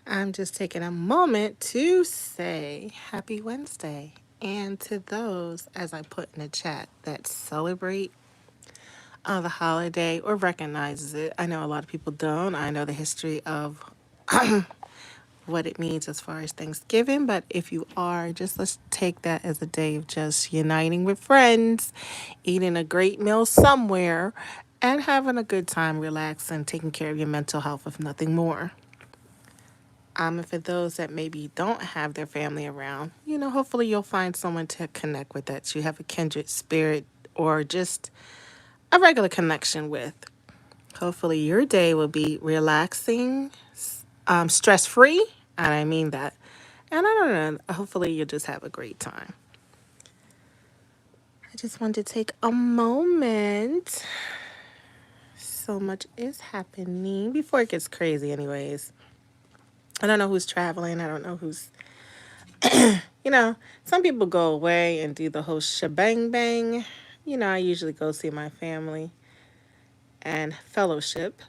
I'm just taking a moment to say happy Wednesday. And to those, as I put in the chat, that celebrate the holiday or recognizes it. I know a lot of people don't. I know the history of what it means as far as Thanksgiving, but if you are, just let's take that as a day of just uniting with friends, eating a great meal somewhere, and having a good time, relaxing, taking care of your mental health, if nothing more. And for those that maybe don't have their family around, hopefully you'll find someone to connect with that you have a kindred spirit or just a regular connection with. Hopefully your day will be relaxing, stress free, and I mean that. And I don't know, hopefully you'll just have a great time. I just wanted to take a moment. So much is happening before it gets crazy, anyways. I don't know who's traveling. I don't know who's some people go away and do the whole shebang bang. I usually go see my family and fellowship.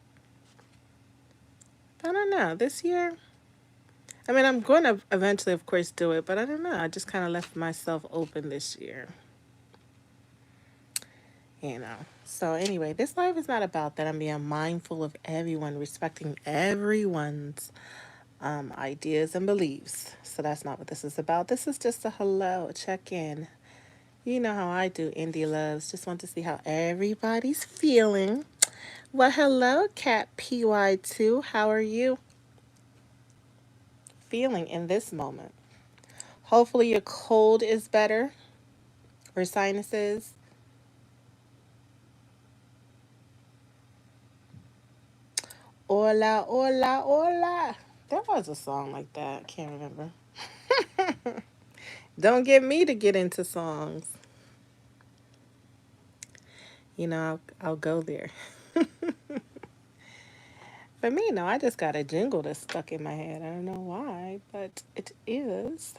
I don't know. This year, I mean, I'm going to eventually, of course, do it, but I don't know. I just kind of left myself open this year. So, anyway, this life is not about that. I'm being mindful of everyone, respecting everyone's ideas and beliefs. So, that's not what this is about. This is just a hello, check in. You know how I do, Indie Loves. Just want to see how everybody's feeling. Well, hello, Cat PY2. How are you feeling in this moment? Hopefully, your cold is better or sinuses. Hola, hola, hola. There was a song like that. I can't remember. Don't get me to get into songs. I'll go there. For me, no, I just got a jingle that's stuck in my head. I don't know why, but it is.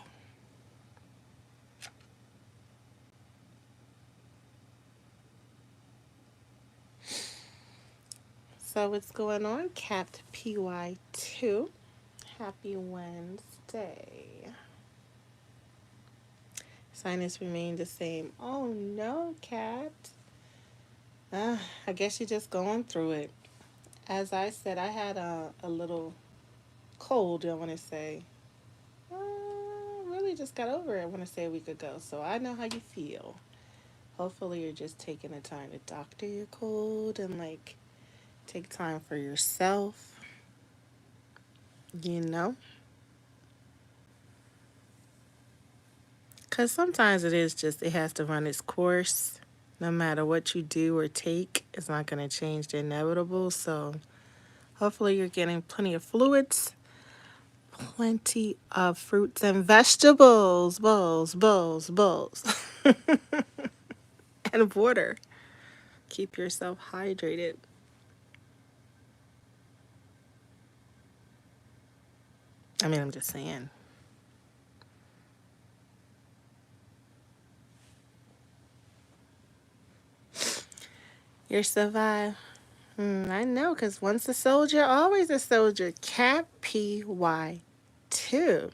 So what's going on, Cat PY2? Happy Wednesday. Sinus remain the same. Oh no, Cat. I guess you're just going through it. As I said, I had a little cold, I want to say. Really just got over it, I want to say a week ago. So I know how you feel. Hopefully you're just taking the time to doctor your cold and take time for yourself, you know? Because sometimes it has to run its course. No matter what you do or take, it's not going to change the inevitable. So hopefully you're getting plenty of fluids, plenty of fruits and vegetables, bowls, and water. Keep yourself hydrated. I mean, I'm just saying. You're survive. I know, because once a soldier, always a soldier. Cat PY2.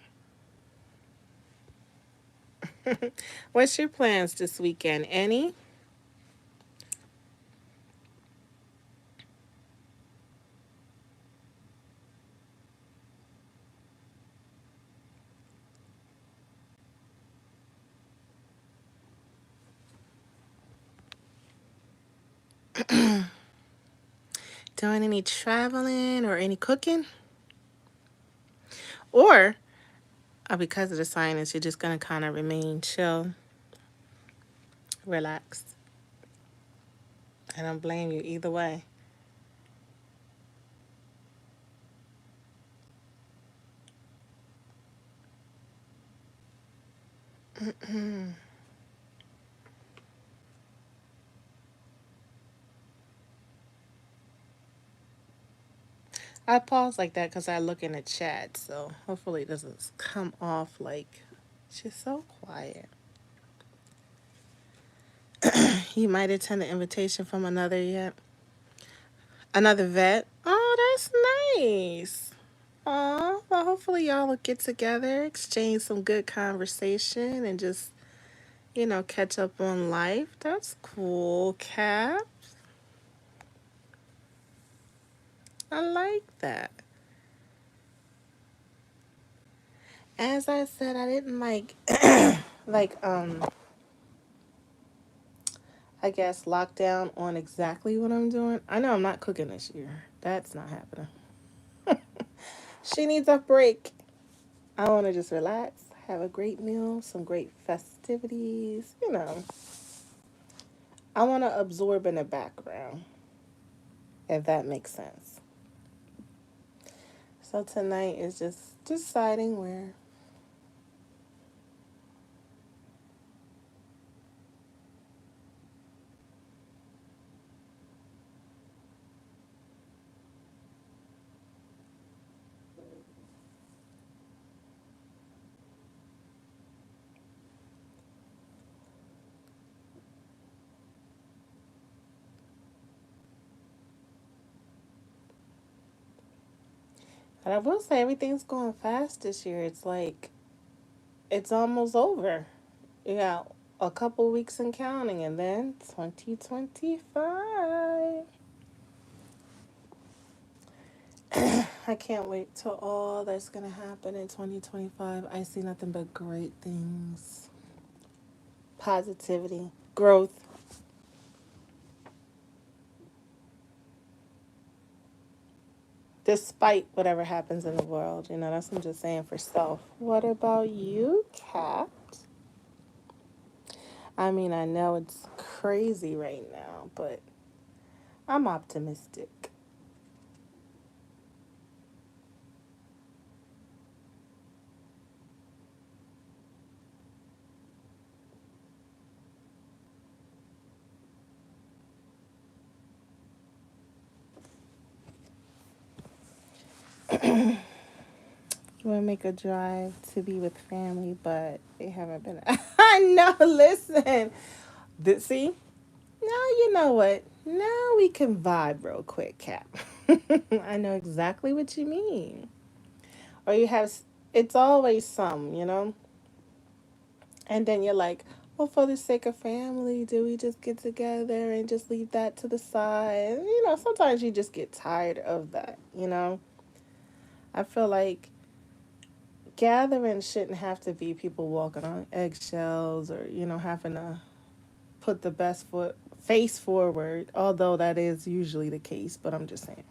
What's your plans this weekend? Any? Doing any traveling or any cooking? Or because of the sinus, you're just going to kind of remain chill, relaxed. I don't blame you either way. I pause like that because I look in the chat, so hopefully it doesn't come off like she's so quiet. You might attend an invitation from another vet. Oh, that's nice. Aw, Well, hopefully y'all will get together, exchange some good conversation, and just, catch up on life. That's cool, Cap. I like that. As I said, I didn't like, I guess, lock down on exactly what I'm doing. I know I'm not cooking this year. That's not happening. She needs a break. I want to just relax, have a great meal, some great festivities. I want to absorb in the background, if that makes sense. So tonight is just deciding where. And I will say everything's going fast this year. It's like it's almost over. You got a couple weeks and counting, and then 2025. I can't wait till all that's going to happen in 2025. I see nothing but great things, positivity, growth, despite whatever happens in the world. That's what I'm just saying for self. What about you, Kat? I mean, I know it's crazy right now, but I'm optimistic. You want to make a drive to be with family, but they haven't been. I know, listen. See? Now you know what? Now we can vibe real quick, Cap. I know exactly what you mean. Or it's always some. And then you're like, well, for the sake of family, do we just get together and just leave that to the side? And, sometimes you just get tired of that. I feel like gatherings shouldn't have to be people walking on eggshells or, having to put the best foot face forward, although that is usually the case, but I'm just saying.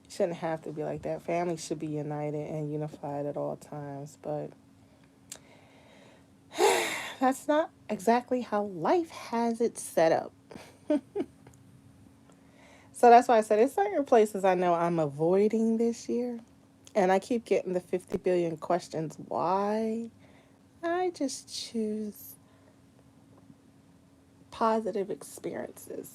It shouldn't have to be like that. Family should be united and unified at all times, but that's not exactly how life has it set up. So that's why I said it's certain places I know I'm avoiding this year. And I keep getting the 50 billion questions why. I just choose positive experiences.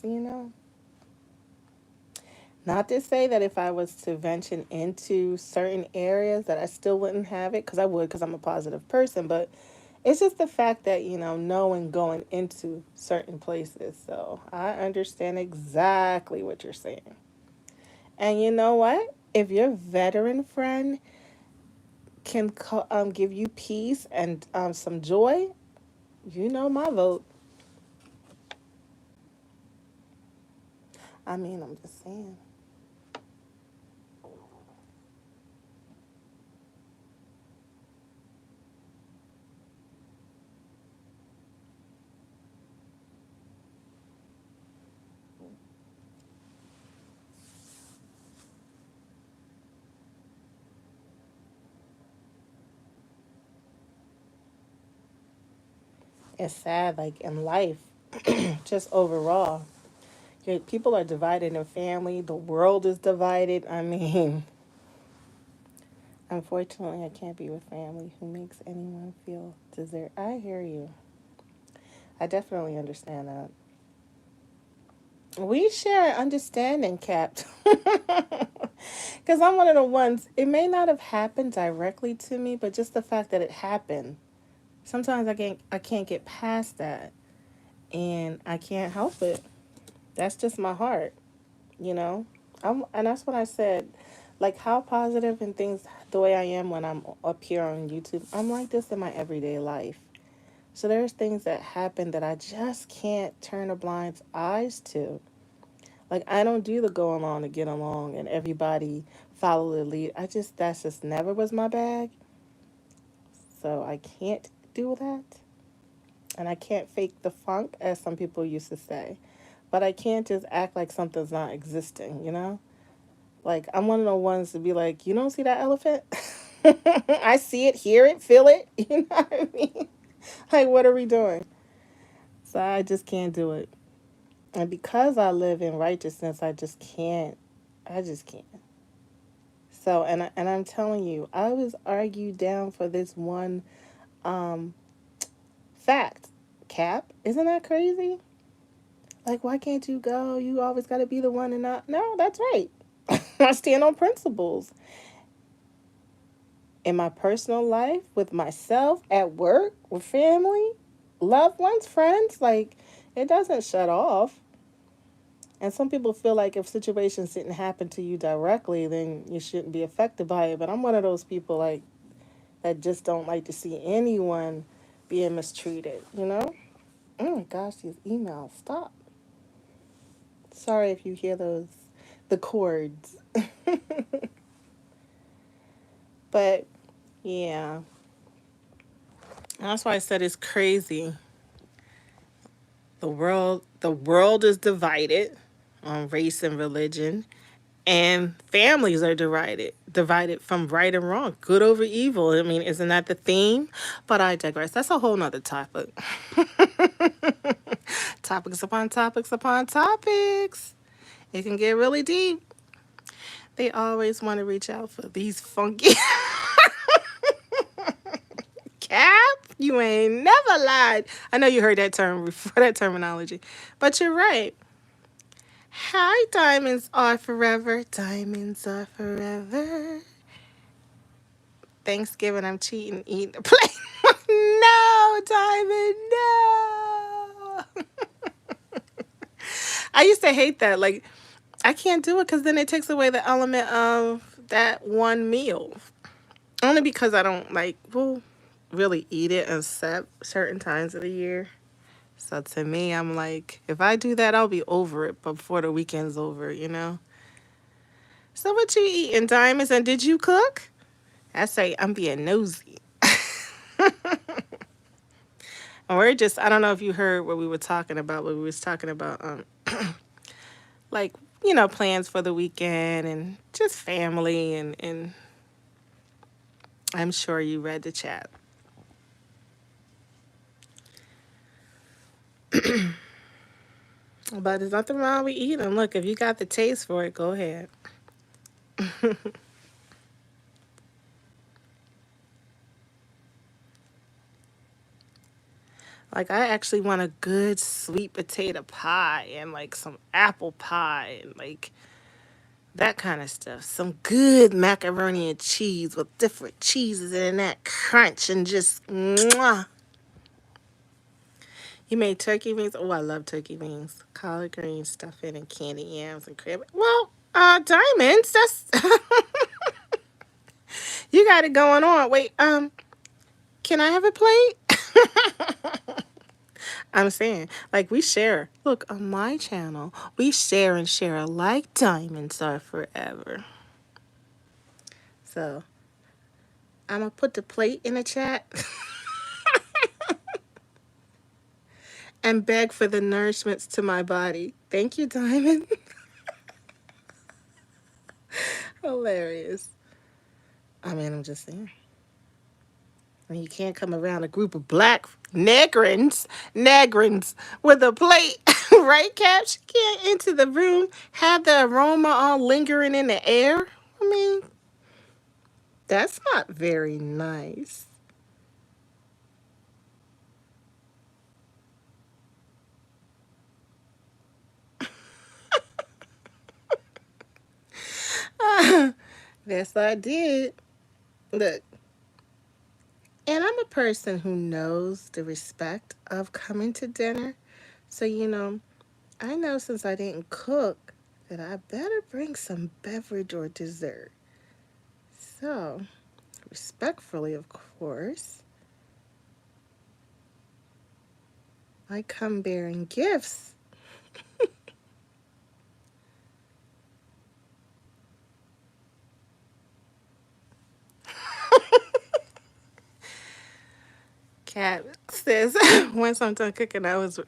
Not to say that if I was to venture into certain areas that I still wouldn't have it, because I would, because I'm a positive person, but it's just the fact that, knowing going into certain places. So I understand exactly what you're saying. And you know what? If your veteran friend can give you peace and some joy, you know my vote. I mean, I'm just saying. It's sad, like in life, just overall. People are divided in family. The world is divided. I mean, unfortunately, I can't be with family who makes anyone feel desert. I hear you. I definitely understand that. We share an understanding, Cap. Because I'm one of the ones, it may not have happened directly to me, but just the fact that it happened. Sometimes I can't get past that. And I can't help it. That's just my heart. you know and that's what I said. Like how positive and things the way I am when I'm up here on YouTube, I'm like this in my everyday life. So there's things that happen that I just can't turn a blind eyes to. Like I don't do the go along to get along and everybody follow the lead. That's just never was my bag. So I can't do that. And I can't fake the funk as some people used to say. But I can't just act like something's not existing, you know? Like I'm one of the ones to be like, you don't see that elephant? I see it, hear it, feel it. You know what I mean? Like what are we doing? So I just can't do it. And because I live in righteousness, I just can't. I just can't. So and I'm telling you, I was argued down for this one um fact. Cap, isn't that crazy? Like why can't you go? You always got to be the one and not. No, that's right. I stand on principles in my personal life, with myself, at work, with family, loved ones, friends. Like it doesn't shut off. And some people feel like if situations didn't happen to you directly, then you shouldn't be affected by it. But I'm one of those people like that just don't like to see anyone being mistreated, you know? Oh my gosh, these emails. Stop. Sorry if you hear those, the chords. But yeah, that's why I said it's crazy. The world is divided on race and religion, and families are divided from right and wrong, good over evil. I mean, isn't that the theme? But I digress. That's a whole nother topic. Topics upon topics upon topics. It can get really deep. They always want to reach out for these funky cap. You ain't never lied. I know you heard that term before, that terminology, but you're right. Hi, diamonds are forever. Diamonds are forever. Thanksgiving, I'm cheating, eating the plate. No, Diamond, no. I used to hate that. Like, I can't do it because then it takes away the element of that one meal. Only because I don't like, well, really eat it except certain times of the year. So to me, I'm like, if I do that, I'll be over it before the weekend's over, you know? So what you eating, Diamonds? And did you cook? I say I'm being nosy. And we're just, I don't know if you heard what we were talking about, but we was talking about, like, plans for the weekend and just family. And I'm sure you read the chat. But there's nothing wrong with eating. Look, if you got the taste for it, go ahead. Like, I actually want a good sweet potato pie and like some apple pie and like that kind of stuff. Some good macaroni and cheese with different cheeses and that crunch and just mwah. You made turkey wings. Oh, I love turkey wings. Collard greens, stuffing, and candy yams and crab. Well, diamonds. That's you got it going on. Wait, can I have a plate? I'm saying, like, we share. Look, on my channel, we share and share alike. Diamonds are forever. So, I'm going to put the plate in the chat and beg for the nourishments to my body. Thank you, Diamond. Hilarious. I mean, I'm just saying. And you can't come around a group of black negrins with a plate, right, Cap? She can't enter the room, have the aroma all lingering in the air. I mean, that's not very nice. Yes, I did. Look, and I'm a person who knows the respect of coming to dinner. So, I know since I didn't cook that I better bring some beverage or dessert. So, respectfully, of course, I come bearing gifts. Cat says, once I'm done cooking, I was.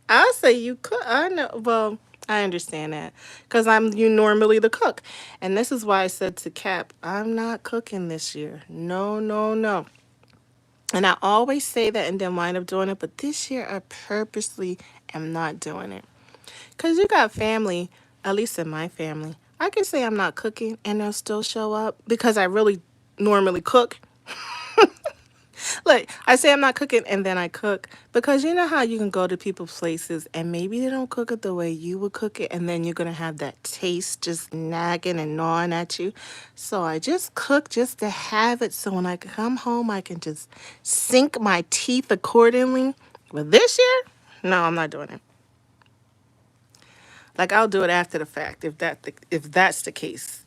I'll say you cook. I know. Well, I understand that because I'm you normally the cook, and this is why I said to Cap, I'm not cooking this year. No, no, no. And I always say that and then wind up doing it. But this year, I purposely am not doing it because you got family. At least in my family, I can say I'm not cooking, and they'll still show up because I really normally cook. Look, I say I'm not cooking and then I cook because you know how you can go to people's places and maybe they don't cook it the way you would cook it, and then you're going to have that taste just nagging and gnawing at you. So I just cook just to have it so when I come home I can just sink my teeth accordingly. But this year, no, I'm not doing it. Like I'll do it after the fact if that's the case.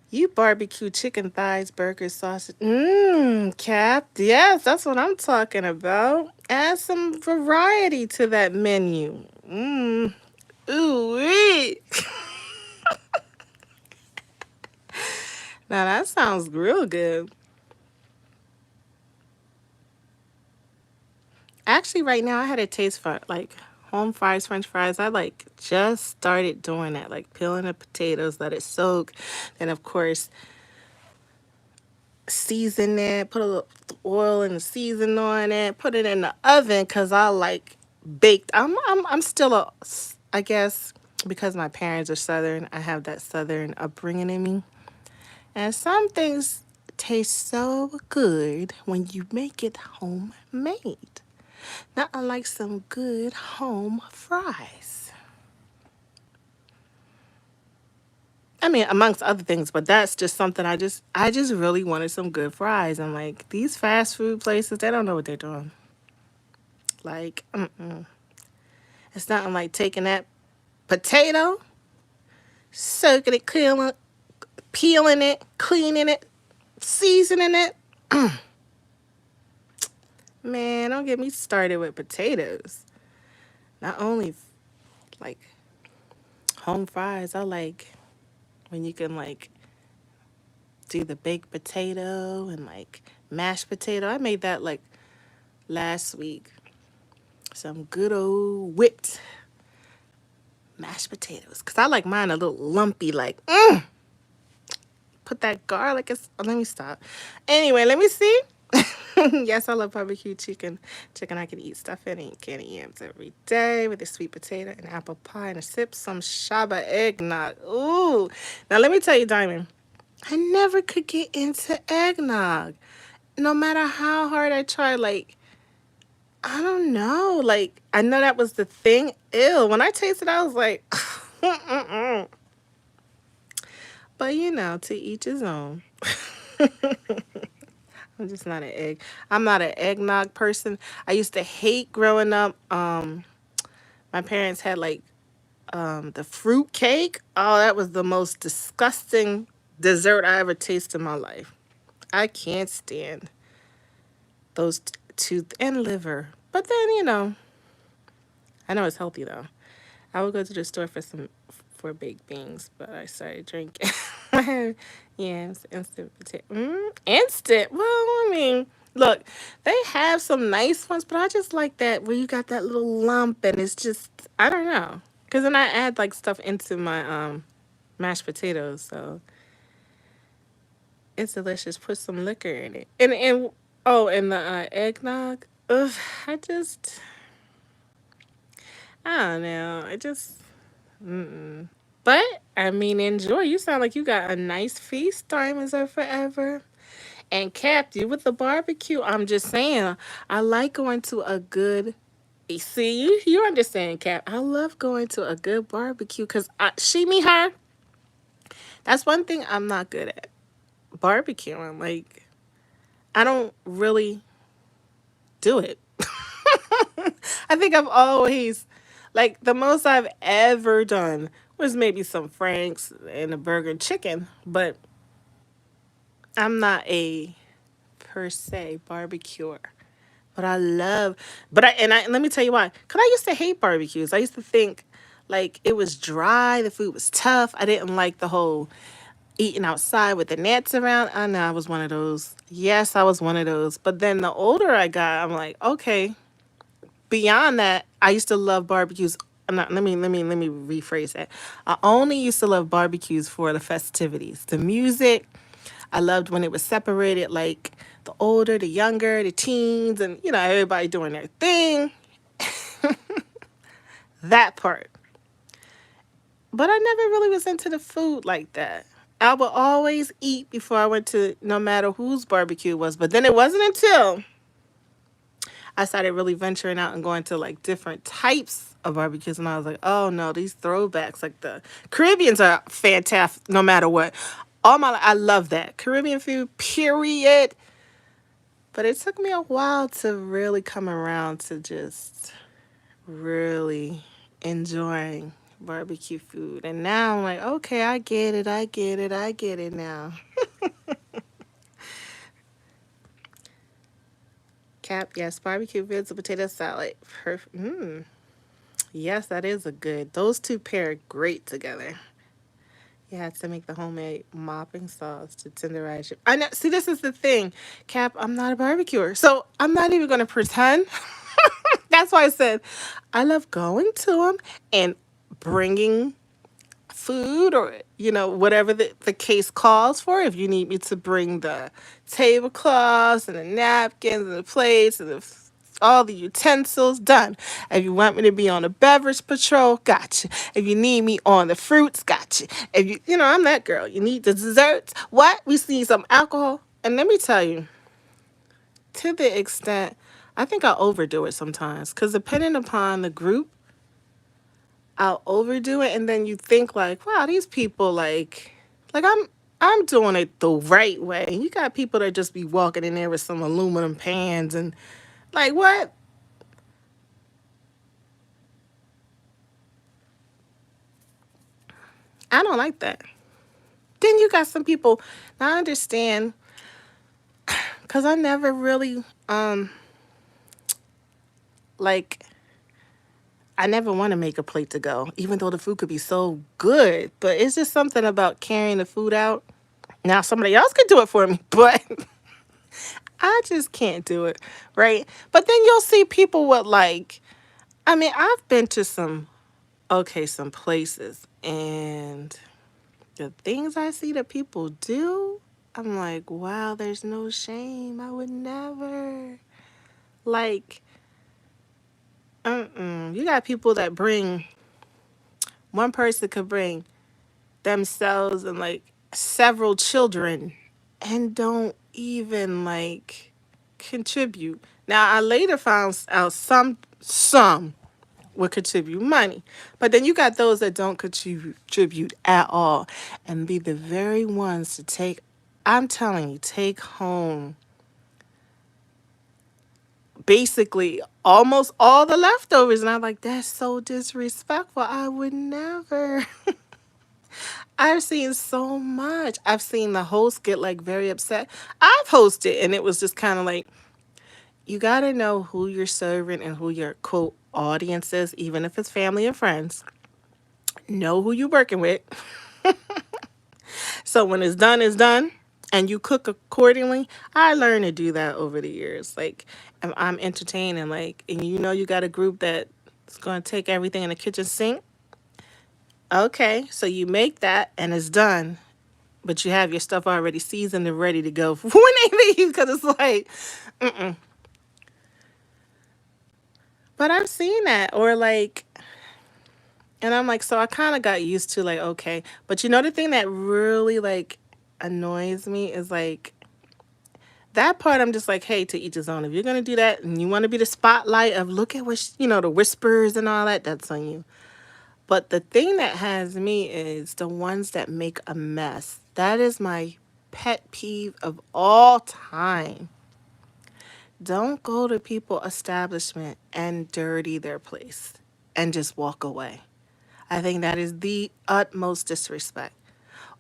You barbecue chicken thighs, burgers, sausage. Mmm, Cap. Yes, that's what I'm talking about. Add some variety to that menu. Mmm. Ooh, wee. Now that sounds real good. Actually, right now I had a taste for like home fries, French fries. I like just started doing that, like peeling the potatoes, let it soak. Then of course season it, put a little oil and season on it, put it in the oven because I like baked. I'm still I guess because my parents are Southern, I have that Southern upbringing in me. And some things taste so good when you make it homemade. Not unlike some good home fries. I mean, amongst other things, but that's just something I just really wanted some good fries. I'm like, these fast food places, they don't know what they're doing. Like, it's nothing like taking that potato, soaking it, peeling it, cleaning it, seasoning it. Man, don't get me started with potatoes. Not only like home fries, I like when you can like do the baked potato and like mashed potato. I made that like last week. Some good old whipped mashed potatoes. Because I like mine a little lumpy, like, put that garlic. Let me stop. Anyway, let me see. Yes, I love barbecue chicken. Chicken I can eat stuffing and candy yams every day with a sweet potato and apple pie and a sip some shaba eggnog. Ooh. Now, let me tell you, Diamond, I never could get into eggnog. No matter how hard I tried, like, I don't know. Like, I know that was the thing. Ew. When I tasted it, I was like, mm-mm. But to each his own. I'm just not an egg. I'm not an eggnog person. I used to hate growing up. My parents had like the fruit cake. Oh, that was the most disgusting dessert I ever tasted in my life. I can't stand those tooth and liver. But then, I know it's healthy though. I would go to the store for baked beans, but I started drinking. Yes, instant potato. Instant. Well, I mean, look, they have some nice ones, but I just like that where you got that little lump, and it's just I don't know. Cause then I add like stuff into my mashed potatoes, so it's delicious. Put some liquor in it, and oh, and the eggnog. Ugh, I just I don't know. I just mm-mm. But I mean, enjoy. You sound like you got a nice feast. Diamonds are forever. And capped you with the barbecue. I'm just saying, I like going to a good. See, you understand, Cap. I love going to a good barbecue because she, me, her. That's one thing I'm not good at barbecuing. Like, I don't really do it. I think I've always, like, the most I've ever done was maybe some Franks and a burger and chicken. But I'm not a per se barbecuer, but I love. But I let me tell you why. Cause I used to hate barbecues. I used to think like it was dry, the food was tough. I didn't like the whole eating outside with the nets around. I know I was one of those. Yes, I was one of those. But then the older I got, I'm like, okay. Beyond that, I used to love barbecues. Let me rephrase that. I only used to love barbecues for the festivities, the music. I loved when it was separated, like the older, the younger, the teens, and everybody doing their thing. That part. But I never really was into the food like that. I would always eat before I went to no matter whose barbecue it was. But then it wasn't until I started really venturing out and going to like different types of barbecues, and I was like, oh no, these throwbacks, like the Caribbeans are fantastic no matter what. All my life, I love that Caribbean food, period. But it took me a while to really come around to just really enjoying barbecue food. And now I'm like, okay, I get it, I get it, I get it now. Cap, yes, barbecue ribs and potato salad. Perfect. Yes, that is a good. Those two pair great together. You had to make the homemade mopping sauce to tenderize your. I know. See, this is the thing, Cap. I'm not a barbecuer, so I'm not even gonna pretend. That's why I said I love going to them and bringing food or whatever the case calls for. If you need me to bring the tablecloths and the napkins and the plates and all the utensils, done. If you want me to be on a beverage patrol, gotcha. If you need me on the fruits, gotcha. If I'm that girl. You need the desserts, what? We need some alcohol. And let me tell you, to the extent, I think I overdo it sometimes because depending upon the group, I'll overdo it, and then you think like, wow, these people like I'm doing it the right way. You got people that just be walking in there with some aluminum pans and like what? I don't like that. Then you got some people. Now I understand because I never really like I never want to make a plate to go, even though the food could be so good. But it's just something about carrying the food out. Now somebody else could do it for me, but I just can't do it, right? But then you'll see people with like, I mean, I've been to some places, and the things I see that people do, I'm like, wow, there's no shame. I would never. Like, you got people that bring, one person could bring themselves and like several children and don't even like contribute. Now, I later found out some will contribute money. But then you got those that don't contribute at all and be the very ones to take, I'm telling you, take home basically almost all the leftovers. And I'm like, that's so disrespectful. I would never. I've seen so much. I've seen the host get like very upset. I've hosted and it was just kind of like, you got to know who you're serving and who your quote audience is, even if it's family and friends. Know who you're working with. So when it's done, it's done. And you cook accordingly. I learned to do that over the years. Like, if I'm entertaining, like, and you got a group that's going to take everything in the kitchen sink. Okay, so you make that and it's done. But you have your stuff already seasoned and ready to go when they leave because it's like, but I've seen that. Or like, and I'm like, so I kind of got used to like, okay. But the thing that really like annoys me is like, that part I'm just like, hey, to each his own. If you're gonna do that and you want to be the spotlight of look at what the whispers and all that, that's on you. But the thing that has me is the ones that make a mess. That is my pet peeve of all time. Don't go to people establishment and dirty their place and just walk away. I think that is the utmost disrespect.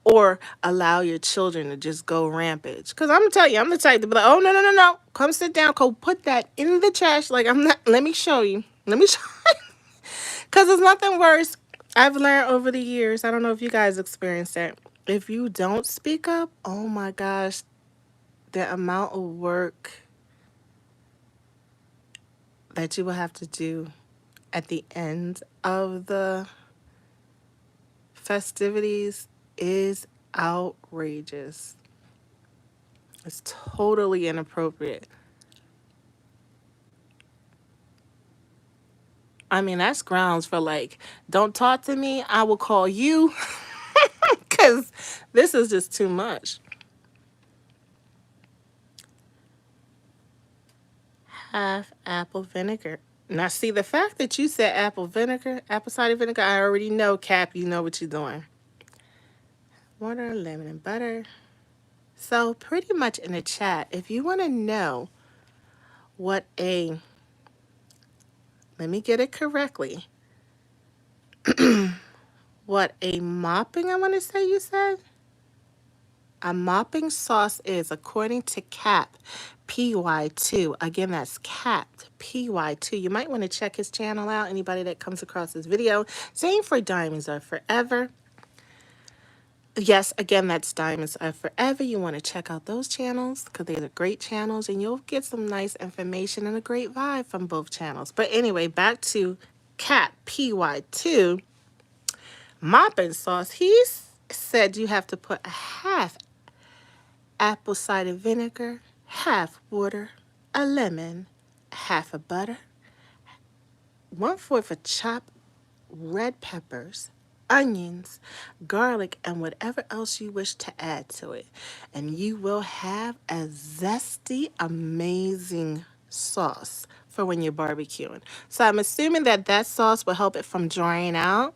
or allow your children to just go rampage. Because I'm going to tell you, I'm the type to be like, oh, no, no, no, no. Come sit down. Go put that in the trash. Like, I'm not, let me show you. Let me show you. Because there's nothing worse. I've learned over the years, I don't know if you guys experienced that. If you don't speak up, oh my gosh, the amount of work that you will have to do at the end of the festivities is outrageous. It's totally inappropriate. I mean, that's grounds for like, don't talk to me, I will call you. Because this is just too much. Half apple vinegar. Now, see, the fact that you said apple vinegar, apple cider vinegar, I already know, Cap, you know what you're doing. Water, lemon, and butter. So, pretty much in the chat, if you want to know what a, let me get it correctly, what a mopping, I want to say you said? A mopping sauce is, according to CAP PY2. Again, that's CAP PY2. You might want to check his channel out, anybody that comes across this video. Same for Diamonds Are Forever. Yes, again, that's Diamonds Are Forever. You want to check out those channels because they're great channels and you'll get some nice information and a great vibe from both channels. But anyway, back to CAP PY2. Mopping sauce. He said you have to put a half apple cider vinegar, half water, a lemon, half a butter, 1/4 of chopped red peppers, onions, garlic, and whatever else you wish to add to it. And you will have a zesty, amazing sauce for when you're barbecuing. So I'm assuming that that sauce will help it from drying out.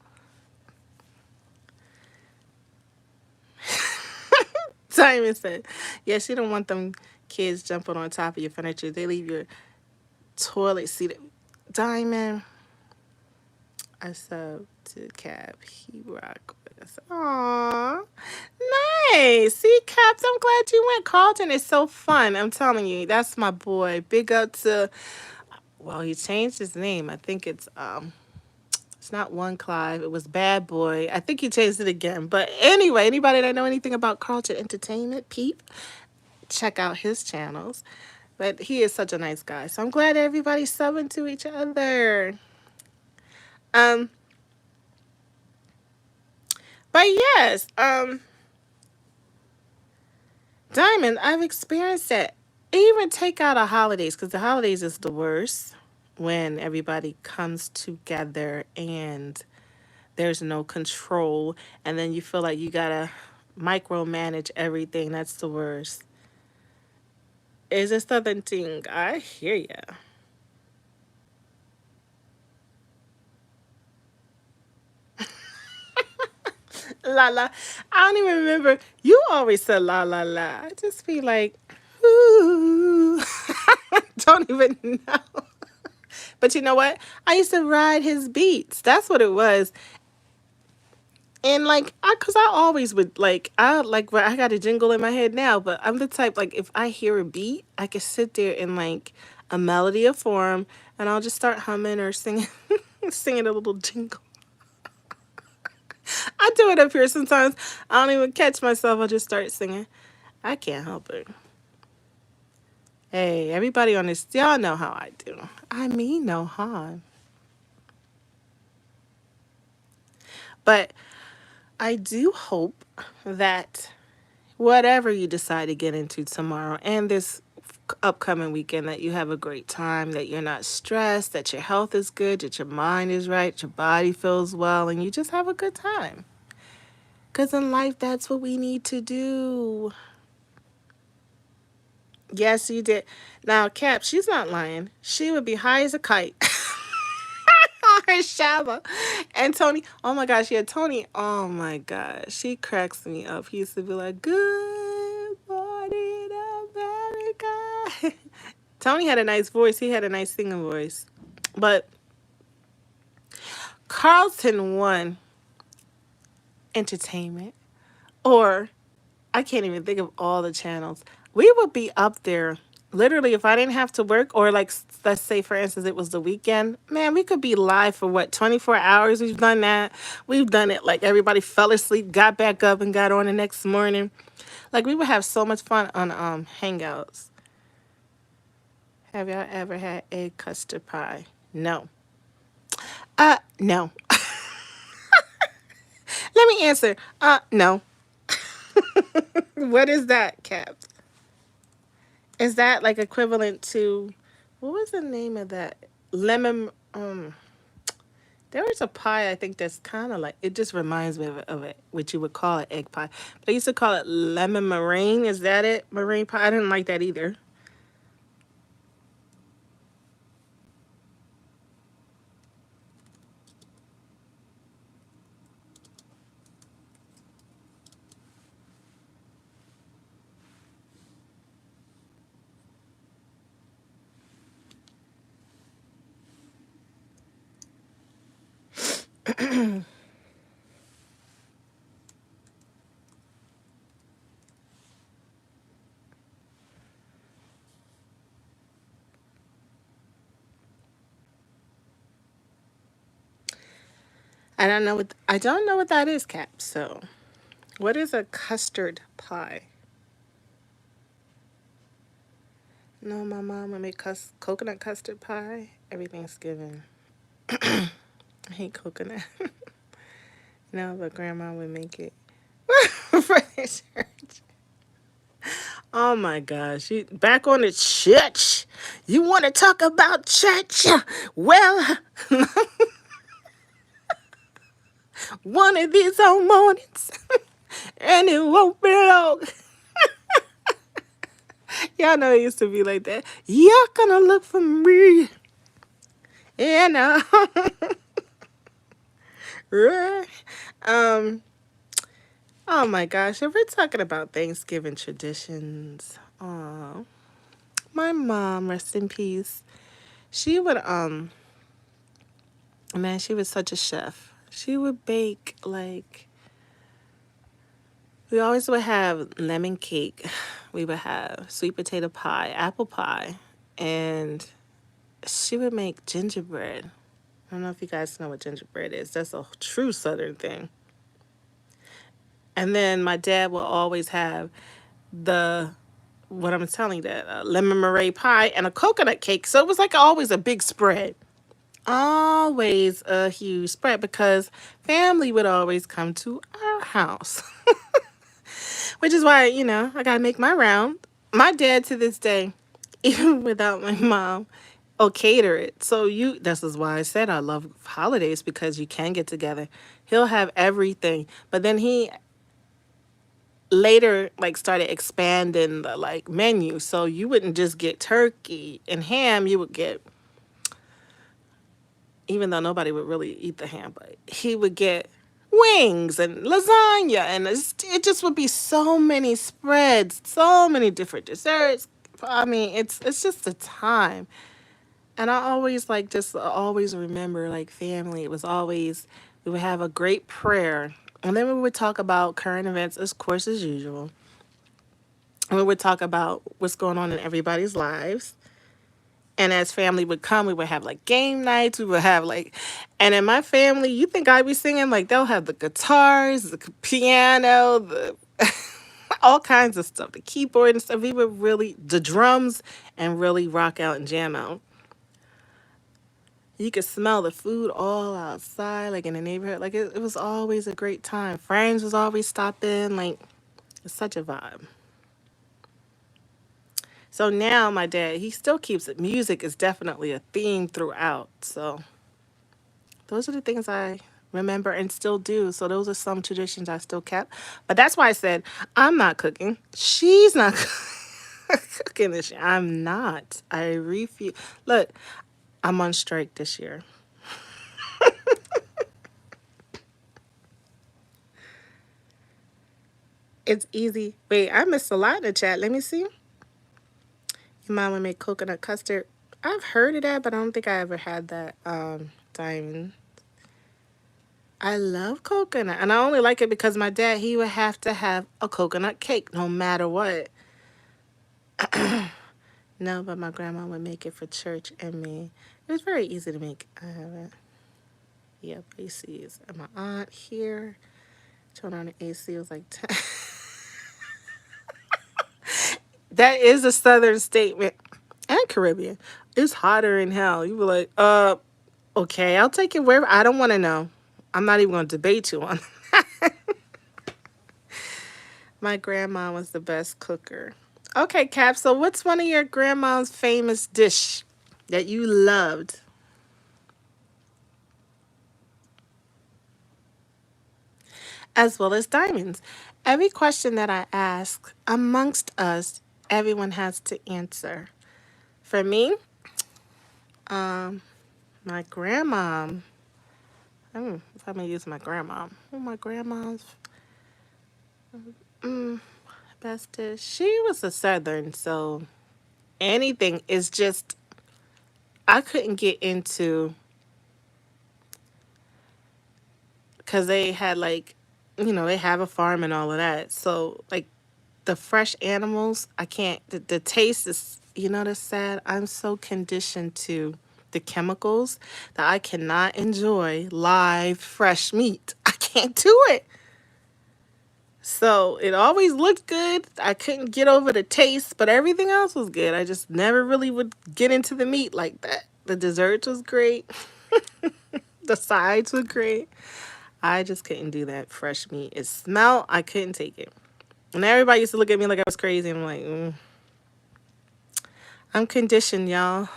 Simon said, yes, you don't want them kids jumping on top of your furniture. They leave your toilet seat. Diamond, I sub to Cap. He rock with us. Aww. Nice. See, Caps, I'm glad you went. Carlton is so fun. I'm telling you, that's my boy. Big up to, well, he changed his name. I think it's not One Clive. It was Bad Boy. I think he changed it again. But anyway, anybody that know anything about Carlton Entertainment, peep, check out his channels. But he is such a nice guy. So I'm glad everybody's subbing to each other. But yes, Diamond, I've experienced that. Even take out our holidays, because the holidays is the worst when everybody comes together and there's no control, and then you feel like you gotta micromanage everything. That's the worst. Is a southern thing. I hear ya. La la. I don't even remember. You always said la la la. I just be like, ooh. Don't even know. But you know what? I used to ride his beats. That's what it was. And like, cause I always would like, I got a jingle in my head now, but I'm the type, like, if I hear a beat, I can sit there in like a melody of form and I'll just start humming or singing, singing a little jingle. I do it up here sometimes. I don't even catch myself. I just start singing. I can't help it. Hey, everybody on this, y'all know how I do. I mean no harm. But I do hope that whatever you decide to get into tomorrow and this upcoming weekend, that you have a great time, that you're not stressed, that your health is good, that your mind is right, your body feels well, and you just have a good time. Because in life, that's what we need to do. Yes, you did. Now, Cap, she's not lying. She would be high as a kite on her shower. And Tony, oh my gosh, yeah, Tony, oh my gosh, she cracks me up. He used to be like, good morning, America. Tony had a nice voice. He had a nice singing voice. But Carlton One Entertainment, Or I can't even think of all the channels. We would be up there literally if I didn't have to work, or like let's say for instance it was the weekend. Man, we could be live for what, 24 hours. We've done that. We've done it like everybody fell asleep, got back up and got on the next morning. Like we would have so much fun on Hangouts. Have y'all ever had egg custard pie? No. No. Let me answer. No. What is that, Cap? Is that like equivalent to, what was the name of that? Lemon. There was a pie I think that's kind of like, it just reminds me of it, what you would call it egg pie. But I used to call it lemon meringue. Is that it? Meringue pie. I didn't like that either. I don't know what that is, Cap. So, what is a custard pie? No, my mom would make coconut custard pie every Thanksgiving. I hate coconut. No, but grandma would make it for the church. Oh my gosh. Back on the church. You want to talk about church? Well, one of these old mornings, and it won't be long. Y'all know it used to be like that. You're gonna look for me. And right. Um, oh my gosh, if we're talking about Thanksgiving traditions, my mom, rest in peace, she would man, she was such a chef. She would bake like, we always would have lemon cake. We would have sweet potato pie, apple pie, and she would make gingerbread. I don't know if you guys know what gingerbread is. That's a true Southern thing. And then my dad will always have the, what I'm telling you, that lemon meringue pie and a coconut cake. So it was like always a big spread. Always a huge spread because family would always come to our house. Which is why, I got to make my round. My dad to this day, even without my mom, will cater it. So this is why I said I love holidays, because you can get together. He'll have everything. But then he later like started expanding the like menu. So you wouldn't just get turkey and ham, you would get, even though nobody would really eat the ham, but he would get wings and lasagna, and it just would be so many spreads, so many different desserts. I mean, it's just a time. And I always like just always remember like family. It was always, we would have a great prayer, and then we would talk about current events, of course, as usual. And we would talk about what's going on in everybody's lives. And as family would come, we would have like game nights. We would have like, and in my family, you think I'd be singing? Like they'll have the guitars, the piano, the all kinds of stuff, the keyboard and stuff. We would really, the drums, and really rock out and jam out. You could smell the food all outside, like in the neighborhood. Like it was always a great time. Friends was always stopping. Like it's such a vibe. So now my dad, he still keeps it. Music is definitely a theme throughout. So those are the things I remember and still do. So those are some traditions I still kept. But that's why I said I'm not cooking. She's not cooking this year. I'm not. I refuse. Look, I'm on strike this year. It's easy. Wait, I missed a lot in the chat. Let me see. Your mom would make coconut custard. I've heard of that, but I don't think I ever had that. Diamond. I love coconut, and I only like it because my dad, he would have to have a coconut cake no matter what. No, but my grandma would make it for church and me. It was very easy to make. I haven't. Yep, ACs. And my aunt here turned on the AC. It was like 10. That is a southern statement and Caribbean. It's hotter in hell. You were like, okay, I'll take it wherever. I don't want to know. I'm not even going to debate you on. My grandma was the best cooker. Okay, Cap. So, what's one of your grandma's famous dish that you loved? As well as diamonds. Every question that I ask amongst us, everyone has to answer. For me, um, my grandma. If I'm gonna use my grandma, my grandma's mm, best dish. She was a southern, so anything is just. I couldn't get into because they had like, they have a farm and all of that. So like the fresh animals, I can't. The taste is, that's sad. I'm so conditioned to the chemicals that I cannot enjoy live fresh meat. I can't do it. So it always looked good. I couldn't get over the taste, but everything else was good. I just never really would get into the meat like that. The desserts was great. The sides were great. I just couldn't do that fresh meat. It smelled. I couldn't take it. And everybody used to look at me like I was crazy. I'm like, I'm conditioned, y'all.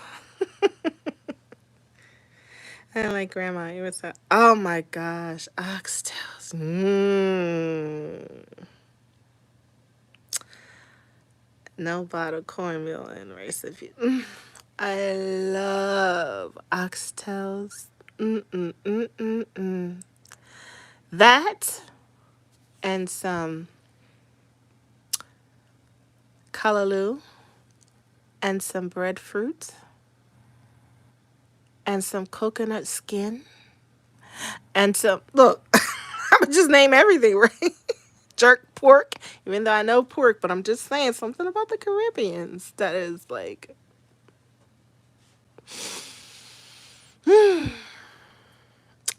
And like grandma, it was oh my gosh, oxtails. No bottled cornmeal and rice. If you, I love oxtails. Mm. That and some callaloo and some breadfruit and some coconut skin and some look. I'm just name everything, right? Jerk pork, even though I know pork, but I'm just saying something about the Caribbeans that is like,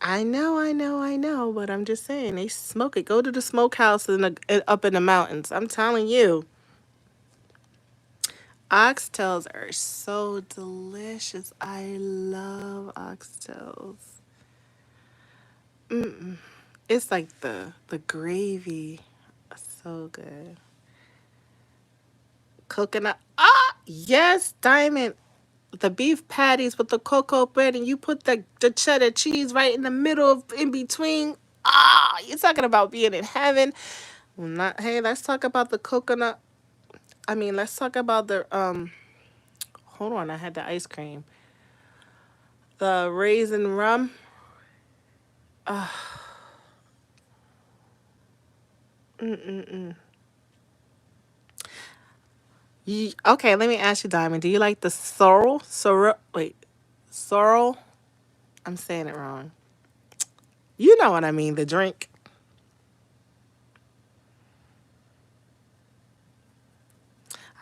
I know, but I'm just saying they smoke it. Go to the smokehouse up in the mountains. I'm telling you, oxtails are so delicious. I love oxtails. It's like the gravy, so good. Coconut. Ah, yes, Diamond. The beef patties with the cocoa bread, and you put the cheddar cheese right in the middle of in between. Ah, you're talking about being in heaven. Not hey, let's talk about the coconut. I mean, let's talk about the hold on, I had the ice cream. The raisin rum. Mm-mm-mm. Okay, let me ask you, Diamond. Do you like the sorrel? Sorrel? Wait, sorrel? I'm saying it wrong. You know what I mean, the drink.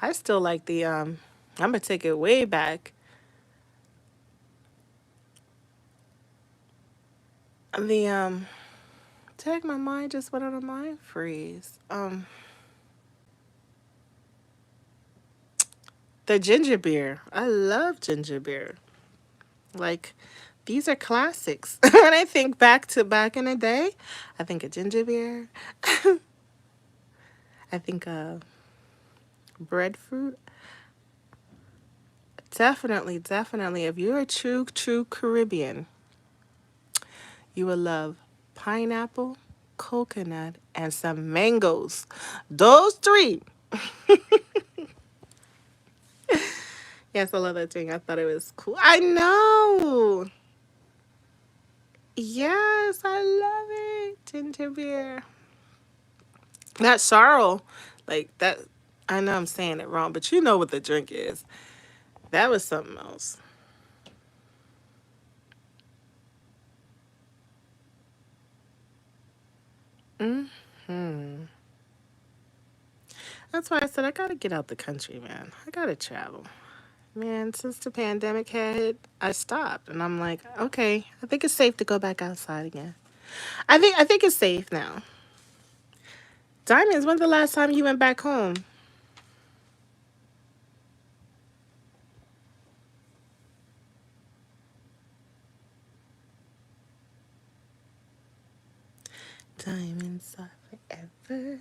I still like the I'm gonna take it way back. The tag my mind just went on a mind freeze. The ginger beer. I love ginger beer. Like these are classics. When I think back to back in the day, I think of ginger beer. I think of breadfruit. Definitely. If you're a true Caribbean, you will love pineapple, coconut, and some mangoes. Those three. Yes, I love that drink. I thought it was cool. I know. Yes, I love it. Ginger beer. That sorrel, like that. I know I'm saying it wrong, but you know what the drink is. That was something else. Hmm. That's why I said I gotta get out the country, man. I gotta travel. Man, since the pandemic had, I stopped and I'm like, okay, I think it's safe to go back outside again. I think it's safe now. Diamonds, when's the last time you went back home? Diamonds are forever.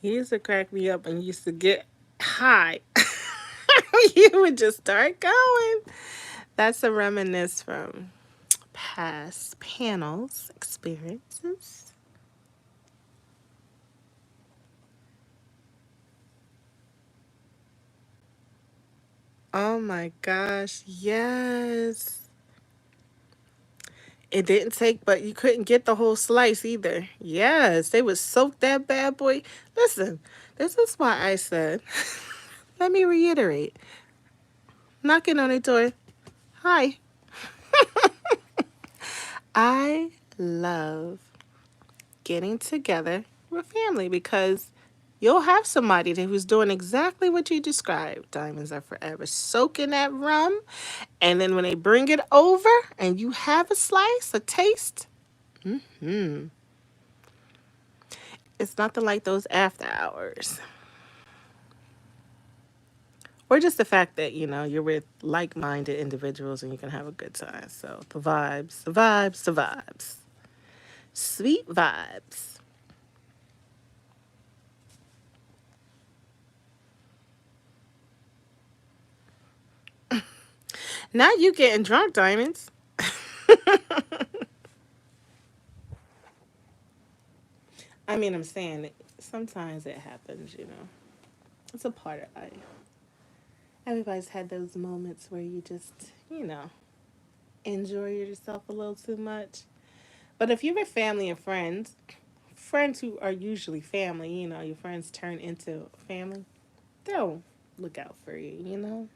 You used to crack me up and used to get high. You would just start going. That's a reminisce from past panels experiences. Oh my gosh, yes. It didn't take, but you couldn't get the whole slice either. Yes, they would soak that bad boy. Listen, this is why I said, let me reiterate, knocking on the door. Hi. I love getting together with family because you'll have somebody who's doing exactly what you described. Diamonds are forever. Soaking that rum, and then when they bring it over and you have a slice, a taste, it's nothing like those after hours. Or just the fact that, you're with like minded individuals and you can have a good time. So the vibes, the vibes, the vibes. Sweet vibes. Now you getting drunk, Diamonds. I mean, I'm saying it, sometimes it happens. It's a part of life. Everybody's had those moments where you just, enjoy yourself a little too much. But if you're with family and friends who are usually family, your friends turn into family, they'll look out for you.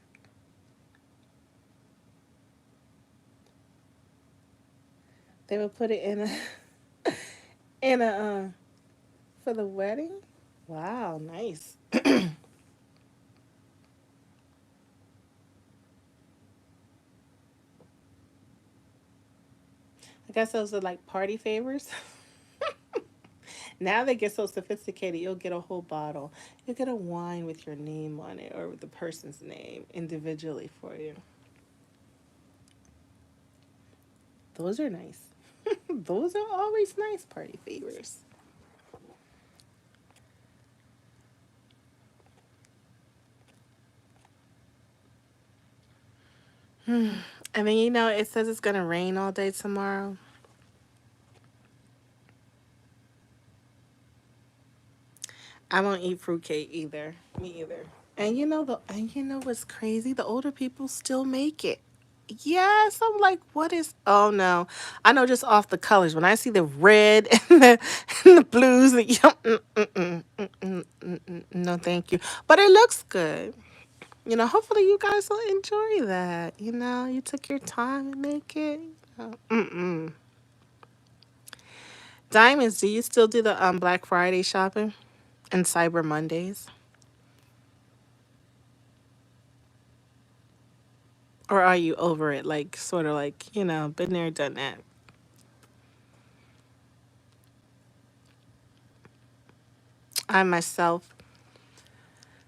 They will put it in a for the wedding. Wow, nice. I guess those are like party favors. Now they get so sophisticated, you'll get a whole bottle. You'll get a wine with your name on it or with the person's name individually for you. Those are nice. Those are always nice party favors. And then it says it's gonna rain all day tomorrow. I won't eat fruitcake either. Me either. And you know what's crazy? The older people still make it. Yes, I'm like, what is? Oh no, I know just off the colors. When I see the red and the blues, no, thank you. But it looks good. Hopefully you guys will enjoy that. You took your time and make it. Mm-mm. Diamonds, do you still do the Black Friday shopping and Cyber Mondays, or are you over it? Like sort of like been there, done that. I myself,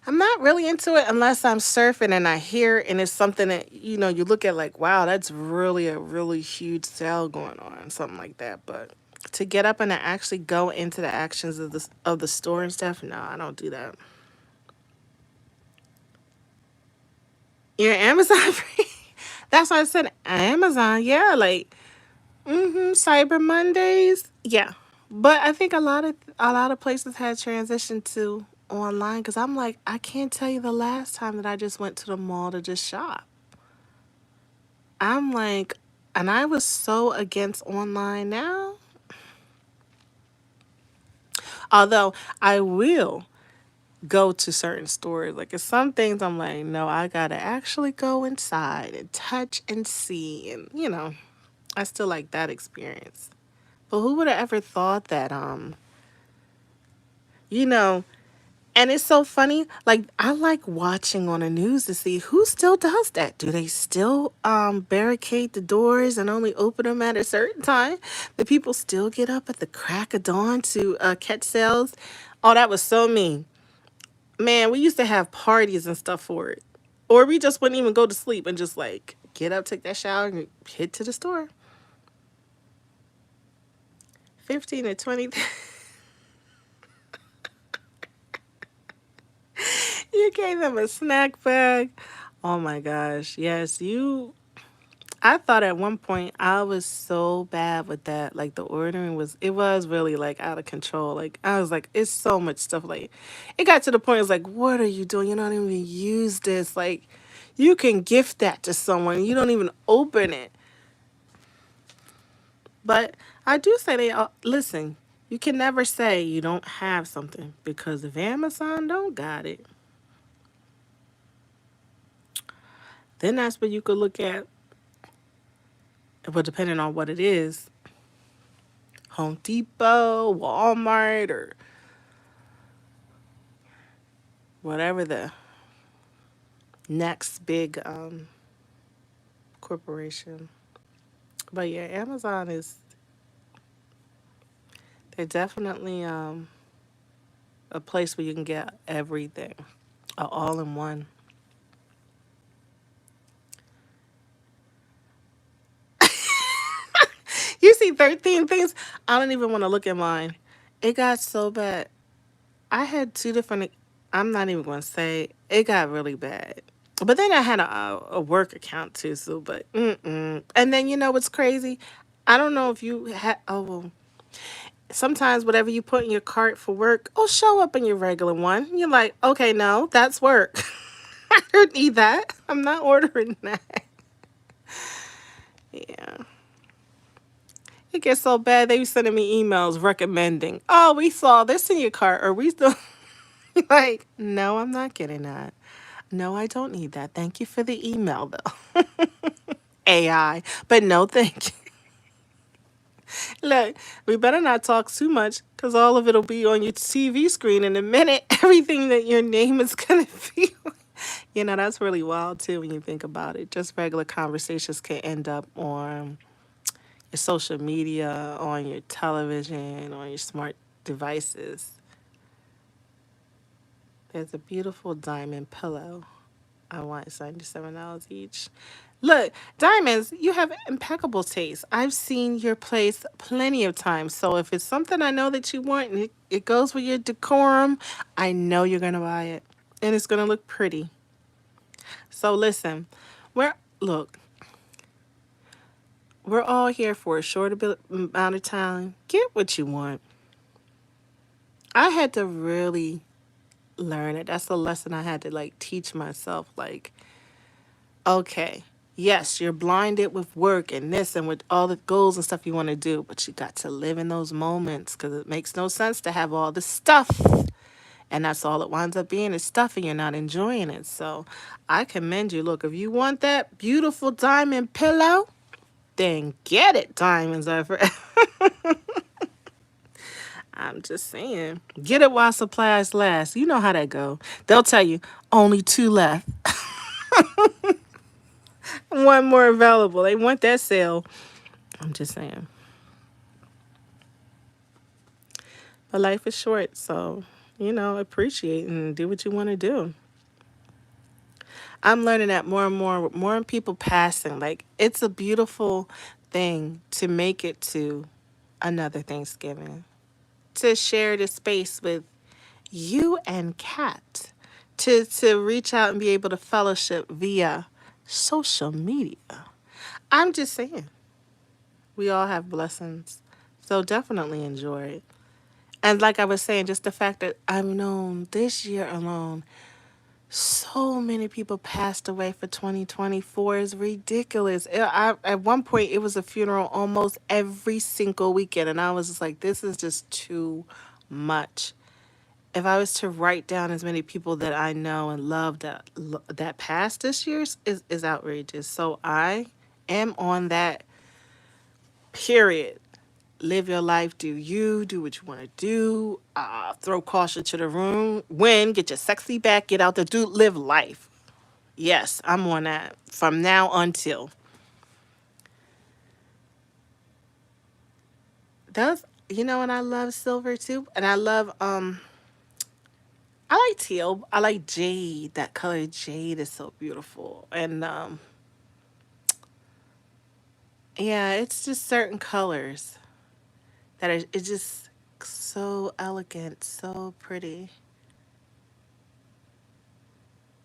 I'm not really into it unless I'm surfing and I hear and it's something that you look at like, wow, that's really a really huge sale going on, something like that. But to get up and to actually go into the actions of the store and stuff, no, I don't do that. You're Amazon free. That's why I said Amazon. Yeah, like Cyber Mondays. Yeah, but I think a lot of places had transitioned to online because I'm like, I can't tell you the last time that I just went to the mall to just shop. I'm like, and I was so against online now. Although I will go to certain stores, like, it's some things I'm like, no, I gotta actually go inside and touch and see, and I still like that experience. But who would have ever thought that, you know, and it's so funny. Like, I like watching on the news to see who still does that. Do they still barricade the doors and only open them at a certain time? The people still get up at the crack of dawn to catch sales. Oh, that was so mean. Man, we used to have parties and stuff for it. Or we just wouldn't even go to sleep and just like get up, take that shower, and head to the store. 15 to 20. You gave them a snack bag. Oh my gosh. Yes, you. I thought at one point I was so bad with that. Like the ordering was, it was really like out of control. Like I was like, it's so much stuff. Like it got to the point, it's like, what are you doing? You don't even use this. Like you can gift that to someone. You don't even open it. But I do say listen, you can never say you don't have something because if Amazon don't got it, then that's what you could look at. Well, depending on what it is, Home Depot, Walmart, or whatever the next big corporation. But yeah, Amazon is, they're definitely a place where you can get everything, all in one. You see 13 things? I don't even want to look at mine. It got so bad. I had two different, I'm not even going to say, it got really bad. But then I had a work account too, so, but, mm-mm. And then you know what's crazy? I don't know if you had, oh, well, sometimes whatever you put in your cart for work will show up in your regular one. You're like, okay, no, that's work. I don't need that. I'm not ordering that. Yeah. It gets so bad, they be sending me emails recommending, oh, we saw this in your cart, or we still, like, no, I'm not getting that. No, I don't need that. Thank you for the email, though. AI. But no, thank you. Look, we better not talk too much because all of it'll be on your TV screen in a minute. Everything that your name is going to be. You know, that's really wild, too, when you think about it. Just regular conversations can end up on your social media, on your television, on your smart devices. There's a beautiful diamond pillow. I want $77 each. Look, diamonds, you have impeccable taste. I've seen your place plenty of times. So if it's something I know that you want and it goes with your decorum, I know you're going to buy it. And it's going to look pretty. So listen, look, we're all here for a short amount of time. Get what you want. I had to really learn it. That's the lesson I had to like teach myself. Like, okay, yes, you're blinded with work and this and with all the goals and stuff you want to do, but you got to live in those moments because it makes no sense to have all the stuff. And that's all it winds up being is stuff and you're not enjoying it. So I commend you. Look, if you want that beautiful diamond pillow, then get it. Diamonds are for. I'm just saying. Get it while supplies last. You know how that go. They'll tell you only two left. One more available. They want that sale. I'm just saying. But life is short, so appreciate and do what you want to do. I'm learning that more and more people passing. Like it's a beautiful thing to make it to another Thanksgiving. To share the space with you and Kat. To reach out and be able to fellowship via social media. I'm just saying. We all have blessings. So definitely enjoy it. And like I was saying, just the fact that I've known this year alone, so many people passed away for 2024 is ridiculous. At one point, it was a funeral almost every single weekend. And I was just like, this is just too much. If I was to write down as many people that I know and love that passed this year is outrageous. So I am on that period. Live your life, do you, do what you want to do, throw caution to the room, win, get your sexy back, get out there, do, live life. Yes, I'm on that from now until. Those, you know, and I love silver too. And I like teal. I like jade. That color jade is so beautiful. And yeah, it's just certain colors that are it's just so elegant, so pretty.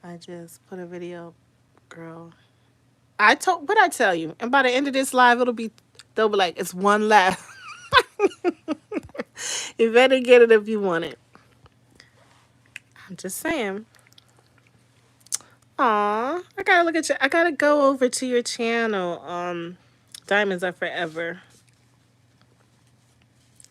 I just put a video, girl. I told what I tell you, and by the end of this live, they'll be like, it's one left. You better get it if you want it. I'm just saying. Aw, I gotta look at you. I gotta go over to your channel. Diamonds Are Forever.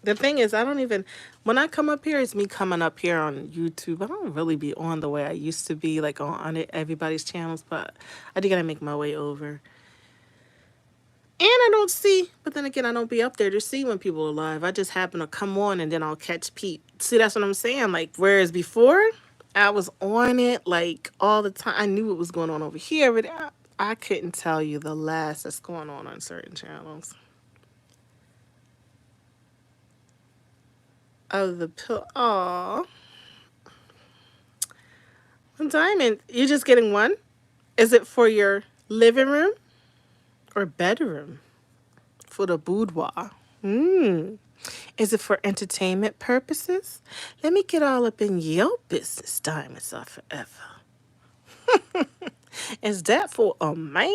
The thing is, I don't even, when I come up here, it's me coming up here on YouTube. I don't really be on the way I used to be, like on everybody's channels, but I do gotta make my way over. And I don't see, but then again, I don't be up there to see when people are live. I just happen to come on and then I'll catch Pete. See, that's what I'm saying. Like, whereas before, I was on it like all the time. I knew what was going on over here, but I couldn't tell you the last that's going on certain channels. Oh, the pill. Aw. Diamond, you're just getting one? Is it for your living room or bedroom? For the boudoir? Hmm. Is it for entertainment purposes? Let me get all up in your business, Diamonds Are Forever. Is that for a man?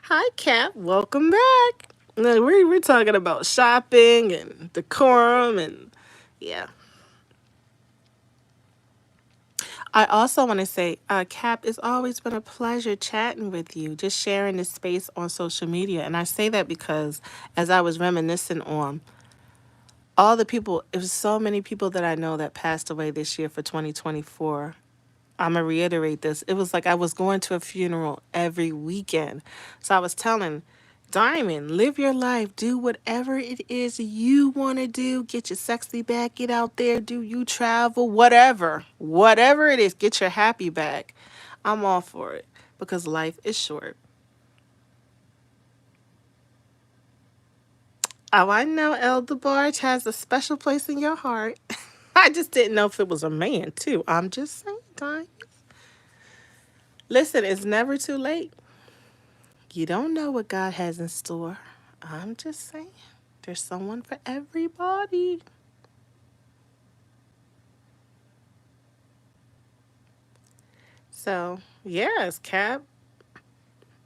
Hi, Cap. Welcome back. No, we're talking about shopping and decorum and yeah. I also want to say, Cap, it's always been a pleasure chatting with you, just sharing this space on social media. And I say that because as I was reminiscing on all the people, it was so many people that I know that passed away this year for 2024. I'm going to reiterate this. It was like I was going to a funeral every weekend. So I was telling Diamond, live your life. Do whatever it is you want to do. Get your sexy back. Get out there. Do you travel? Whatever. Whatever it is, get your happy back. I'm all for it because life is short. Oh, I know El DeBarge has a special place in your heart. I just didn't know if it was a man, too. I'm just saying, Diamond. Listen, it's never too late. You don't know what God has in store. I'm just saying, there's someone for everybody. So, yes, Cap.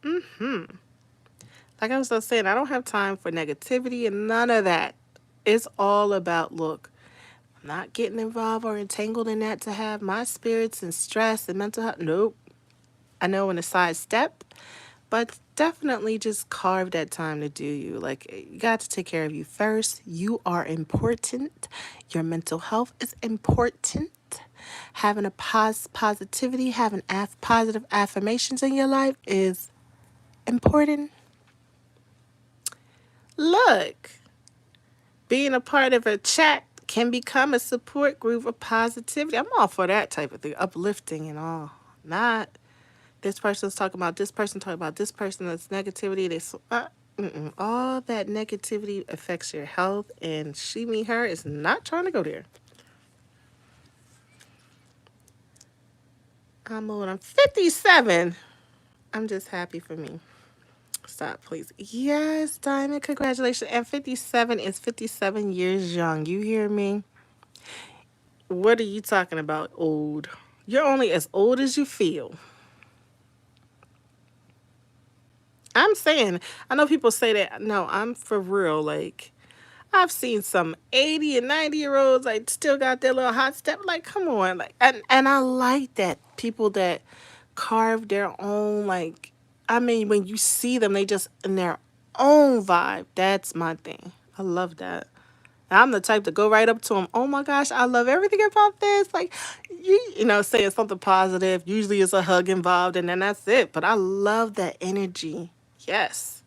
Like I was just saying, I don't have time for negativity and none of that. It's all about, look, I'm not getting involved or entangled in that to have my spirits and stress and mental health. Nope. I know when to sidestep, but definitely just carve that time to do you. Like, you got to take care of you first. You are important. Your mental health is important. Having a positivity, having positive affirmations in your life is important. Look, being a part of a chat can become a support group of positivity. I'm all for that type of thing, uplifting and all. Not this person's talking about this person, talking about this person. That's negativity. All that negativity affects your health, and she, me, her is not trying to go there. I'm 57. I'm just happy for me. Stop, please. Yes, Diamond, congratulations. And 57 is 57 years young. You hear me? What are you talking about, old? You're only as old as you feel. I'm saying, I know people say that. No, I'm for real. Like, I've seen some 80 and 90-year-olds like still got their little hot step. Like, come on. Like, and I like that. People that carve their own, like, I mean, when you see them, they just in their own vibe. That's my thing. I love that. I'm the type to go right up to them. Oh my gosh, I love everything about this. Like, you know, saying something positive. Usually it's a hug involved, and then that's it. But I love that energy. Yes.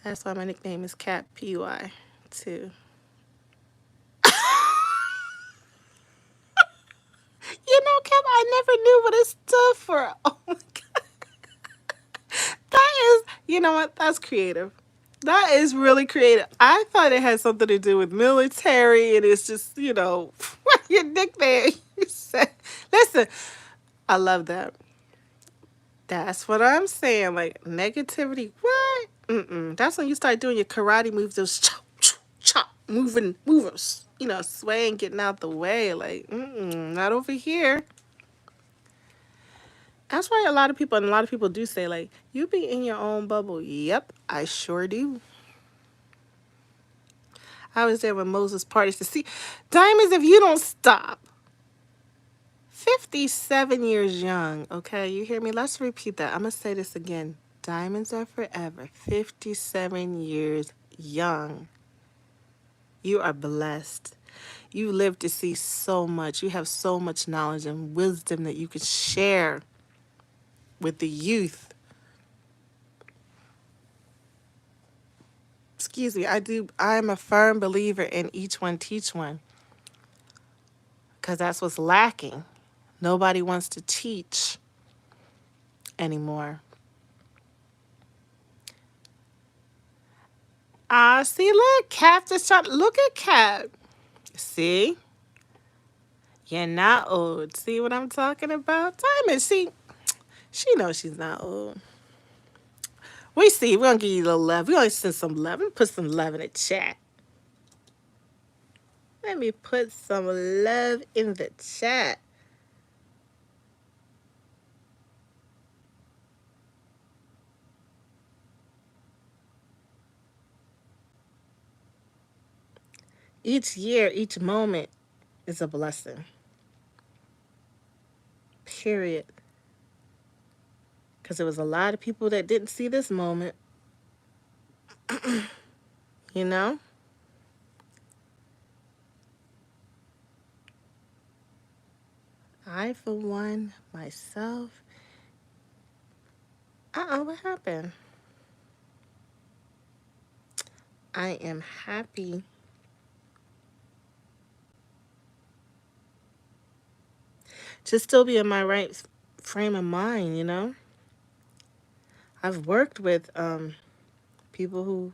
That's why my nickname is Cat PY too. You know, Cap, I never knew what it stood for. Oh my god. That is, you know what? That's creative. That is really creative. I thought it had something to do with military, and it's just, your nickname. You said, listen, I love that. That's what I'm saying. Like, negativity, what? Mm-mm. That's when you start doing your karate moves, those chop, chop, chop, movers, swaying, getting out the way. Like, not over here. That's why a lot of people do say, like, you be in your own bubble. Yep, I sure do. I was there when Moses parted to see. Diamonds, if you don't stop. 57 years young, okay? You hear me? Let's repeat that. I'm going to say this again. Diamonds are forever. 57 years young. You are blessed. You live to see so much. You have so much knowledge and wisdom that you can share with the youth. Excuse me, I'm a firm believer in each one teach one, because that's what's lacking. Nobody wants to teach anymore. See, look, Cap just trying. Look at Cap. See, you're not old. See what I'm talking about? Diamond, see, she knows she's not old. We see, we're gonna give you a little love. We're gonna send some love. Let me put some love in the chat. Let me put some love in the chat. Each year, each moment is a blessing. Period. Because there was a lot of people that didn't see this moment. You know? I, for one, myself. What happened? I am happy to still be in my right frame of mind, you know? I've worked with people who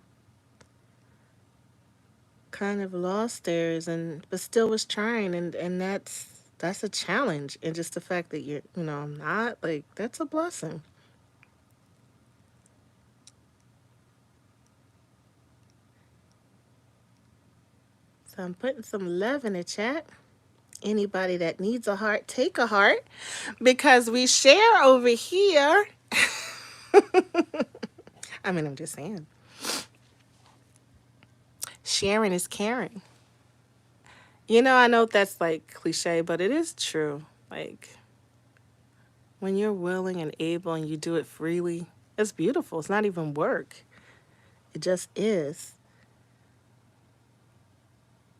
kind of lost theirs but still was trying, and that's a challenge. And just the fact that I'm not, like, that's a blessing. So I'm putting some love in the chat. Anybody that needs a heart, take a heart, because we share over here. I mean, I'm just saying. Sharing is caring. I know that's like cliche, but it is true. Like, when you're willing and able and you do it freely, it's beautiful. It's not even work. It just is.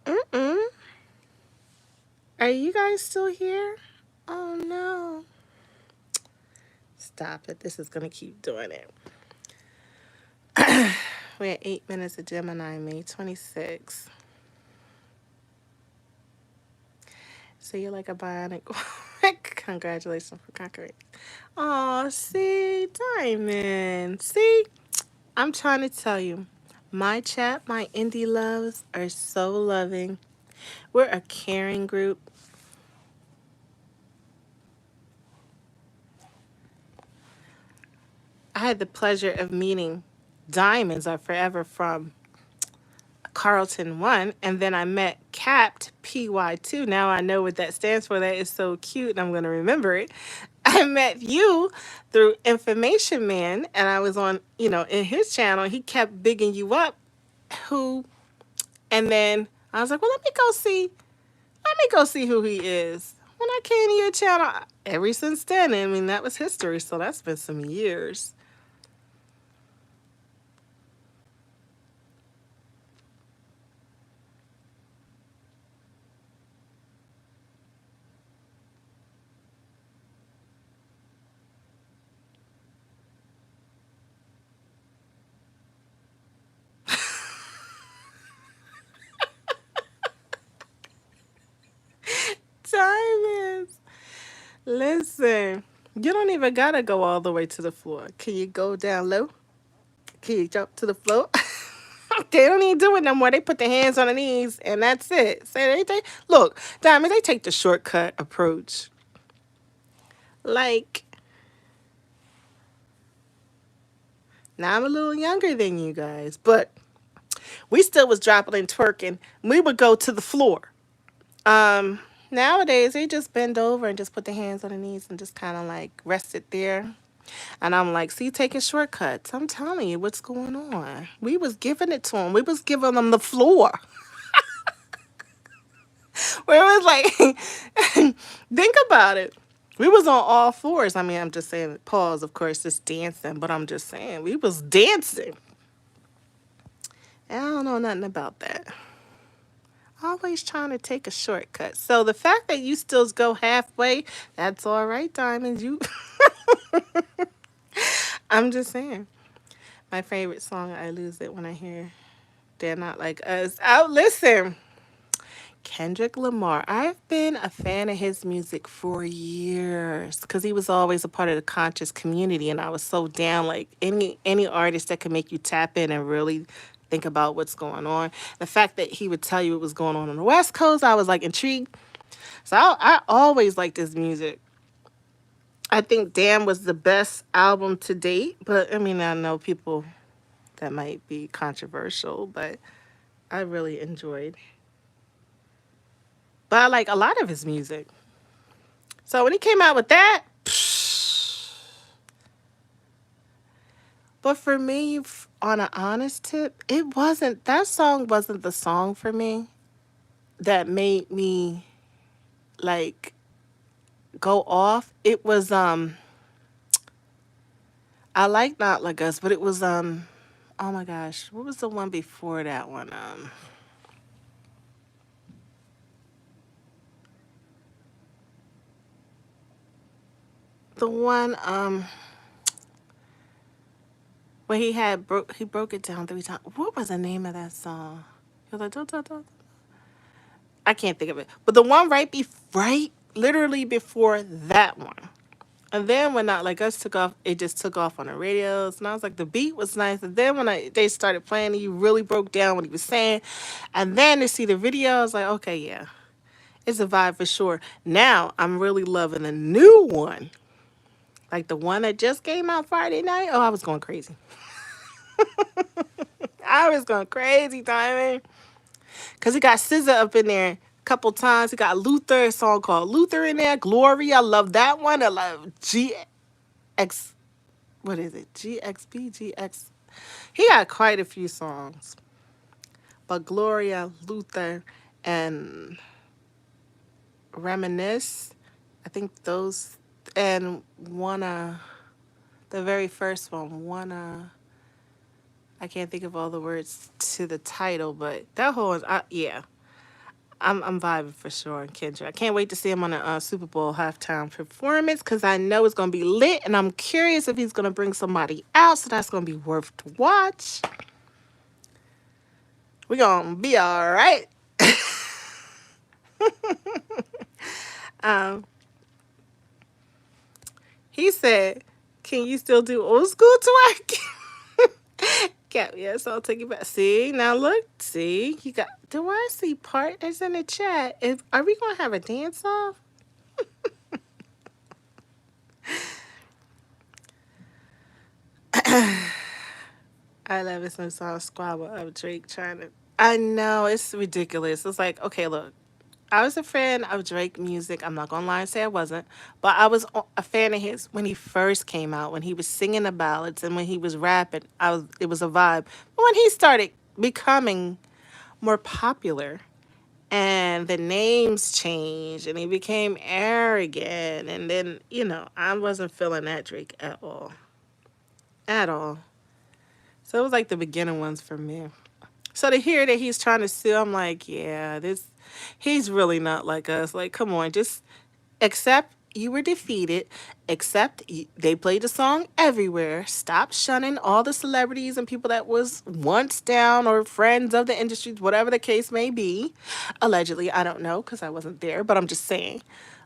Mm-mm. Are you guys still here? Oh, no. Stop it. This is going to keep doing it. We're at 8 minutes of Gemini, May 26th. So you're like a bionic. Congratulations for conquering. Oh, see, Diamond. See, I'm trying to tell you, my chat, my indie loves are so loving. We're a caring group. I had the pleasure of meeting Diamonds Are Forever from Carlton 1, and then I met Capt PY2. Now I know what that stands for. That is so cute, and I'm going to remember it. I met you through Information Man, and I was on, in his channel. He kept bigging you up. And then I was like, well, let me go see who he is. When I came to your channel, ever since then, I mean, that was history. So that's been some years. Listen, you don't even gotta go all the way to the floor. Can you go down low? Can you jump to the floor? They don't even do it no more. They put their hands on the knees and that's it. Say they look, Diamond, they take the shortcut approach. Like, now I'm a little younger than you guys, but we still was dropping and twerking. We would go to the floor. Um, Nowadays they just bend over and just put their hands on the knees and just kind of like rest it there. And I'm like, see, taking shortcuts. I'm telling you what's going on. We was giving it to them. We was giving them the floor. Where it was like, think about it. We was on all fours. I mean, I'm just saying, pause, of course, it's dancing, but I'm just saying, we was dancing. And I don't know nothing about that. Always trying to take a shortcut. So the fact that you still go halfway, that's all right, Diamonds. You, I'm just saying. My favorite song, I lose it when I hear They're Not Like Us. Oh, listen. Kendrick Lamar. I've been a fan of his music for years because he was always a part of the conscious community, and I was so down. Like any artist that could make you tap in and really think about what's going on. The fact that he would tell you what was going on the West Coast, I was like intrigued. So I always liked his music. I think Damn was the best album to date, but I mean I know people that might be controversial, but I really enjoyed. But I like a lot of his music. So when he came out with that, but for me, on an honest tip, it wasn't, that song wasn't the song for me that made me like go off. It was, I like Not Like Us, but it was, oh my gosh, what was the one before that one? The one, where he broke it down 3 times. What was the name of that song? He was like, don't. I can't think of it. But the one right, literally before that one. And then when Not Like Us took off, it just took off on the radios. And I was like, the beat was nice. And then when they started playing, he really broke down what he was saying. And then to see the video, I was like, okay, yeah, it's a vibe for sure. Now I'm really loving the new one. Like the one that just came out Friday night. Oh, I was going crazy. I was going crazy, Diamond. Because he got SZA up in there a couple times. He got Luther, a song called Luther in there. Glory, I love that one. I love GX, what is it? GXB, GX. He got quite a few songs. But Gloria, Luther, and Reminisce, I think those, and Wanna, the very first one, Wanna, I can't think of all the words to the title, but that whole, yeah. I'm vibing for sure, Kendra. I can't wait to see him on a Super Bowl halftime performance because I know it's gonna be lit, and I'm curious if he's gonna bring somebody out, so that's gonna be worth to watch. We gonna be all right. Um, he said, "Can you still do old school twerk?" Yeah, yes, I'll take it back. See, now look, see, you got. Do I see partners in the chat? Are we gonna have a dance off? I love it some song squabble of Drake trying to. I know it's ridiculous. It's like, okay, look, I was a fan of Drake music. I'm not gonna lie and say I wasn't, but I was a fan of his when he first came out, when he was singing the ballads and when he was rapping. It was a vibe. But when he started becoming more popular and the names changed and he became arrogant, and then I wasn't feeling that Drake at all, at all. So it was like the beginning ones for me. So to hear that he's trying to sue, I'm like, yeah, he's really not like us. Like, come on, just accept you were defeated. Accept they played the song everywhere. Stop shunning all the celebrities and people that was once down or friends of the industry, whatever the case may be. Allegedly, I don't know because I wasn't there, but I'm just saying.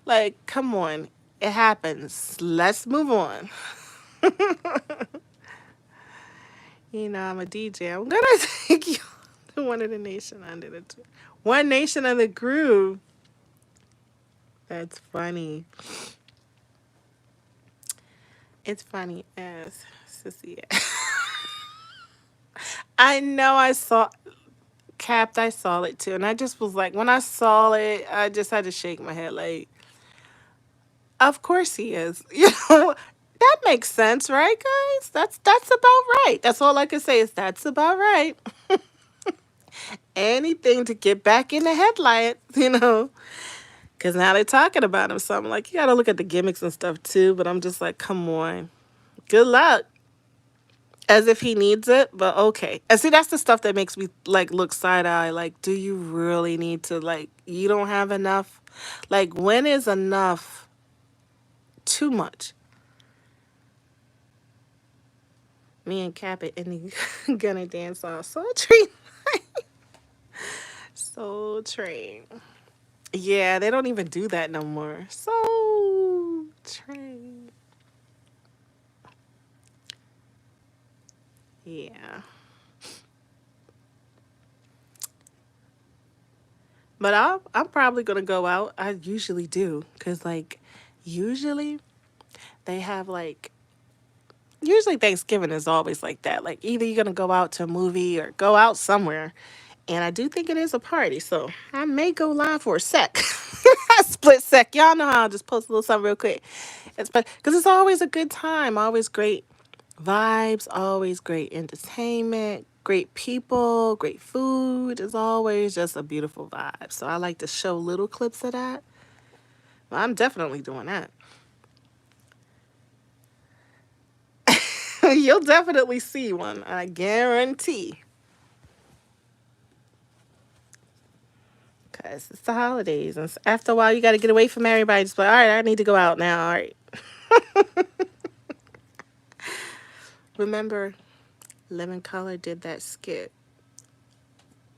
Like, come on. It happens. Let's move on. You know, I'm a DJ. I'm gonna take you to one of the nation under the one nation of the groove. That's funny. It's funny as sissy. I know I saw Capped, I saw it too. And I just was like, when I saw it, I just had to shake my head like, of course he is. You know, that makes sense, right, guys? That's about right. That's all I can say is that's about right. Anything to get back in the headlights, you know. Because now they're talking about him. So I'm like, you got to look at the gimmicks and stuff too. But I'm just like, come on. Good luck. As if he needs it, but okay. And see, that's the stuff that makes me like look side eye. Like, do you really need to, like, you don't have enough? Like, when is enough too much? Me and Capit and the gonna dance off Soul Train. Soul Train. Yeah, they don't even do that no more. Soul Train. Yeah. But I'm probably gonna go out. I usually do, cause like usually they have like usually Thanksgiving is always like that. Like either you're gonna go out to a movie or go out somewhere, and I do think it is a party. So I may go live for a sec, a split sec. Y'all know how I'll just post a little something real quick. It's but because it's always a good time, always great vibes, always great entertainment, great people, great food. It's always just a beautiful vibe. So I like to show little clips of that. Well, I'm definitely doing that. You'll definitely see one, I guarantee. Because it's the holidays. And after a while, you got to get away from everybody. Just like, all right, I need to go out now. All right. Remember, Living Color did that skit.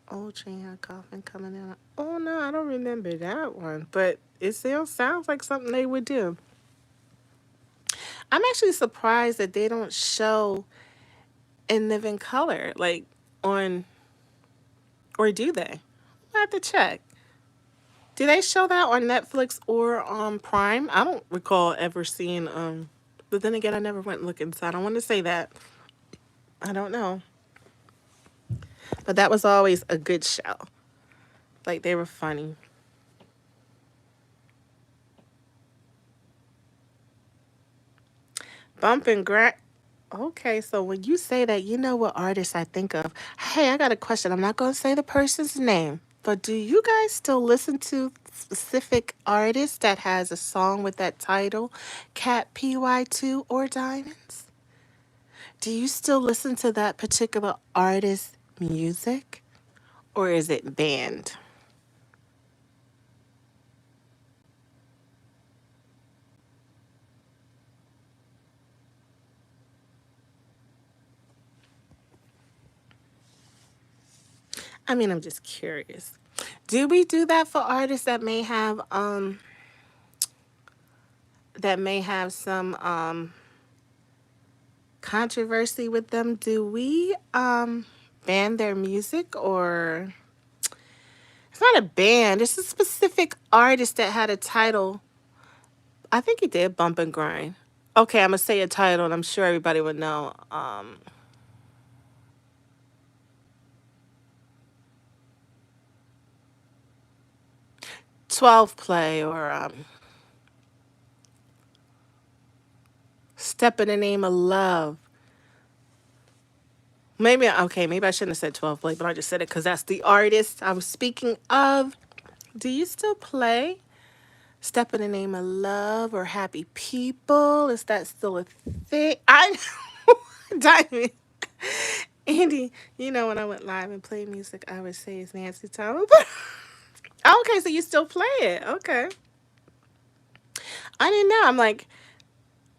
Oh, Train had coffin coming in. Oh, no, I don't remember that one. But it still sounds like something they would do. I'm actually surprised that they don't show in Living Color, like on, or do they? I have to check. Do they show that on Netflix or on Prime? I don't recall ever seeing but then again I never went looking, so I don't want to say that. I don't know. But that was always a good show. Like they were funny. Bump and grind. Okay, so when you say that, you know what artist I think of. Hey, I got a question. I'm not going to say the person's name, but do you guys still listen to specific artists that has a song with that title, Cat PY2 or Diamonds? Do you still listen to that particular artist's music, or is it banned? I mean, I'm just curious. Do we do that for artists that may have some controversy with them? Do we ban their music, or it's not a band, it's a specific artist that had a title. I think he did Bump and Grind. Okay, I'm gonna say a title and I'm sure everybody would know. 12 Play or Step in the Name of Love. Maybe okay, maybe I shouldn't have said 12 Play, but I just said it because that's the artist I was speaking of. Do you still play Step in the Name of Love or Happy People? Is that still a thing? I know. Diamond. Andy, you know when I went live and played music, I would say it's Nancy Thomas. Okay, so you still play it. Okay. I didn't know. I'm like,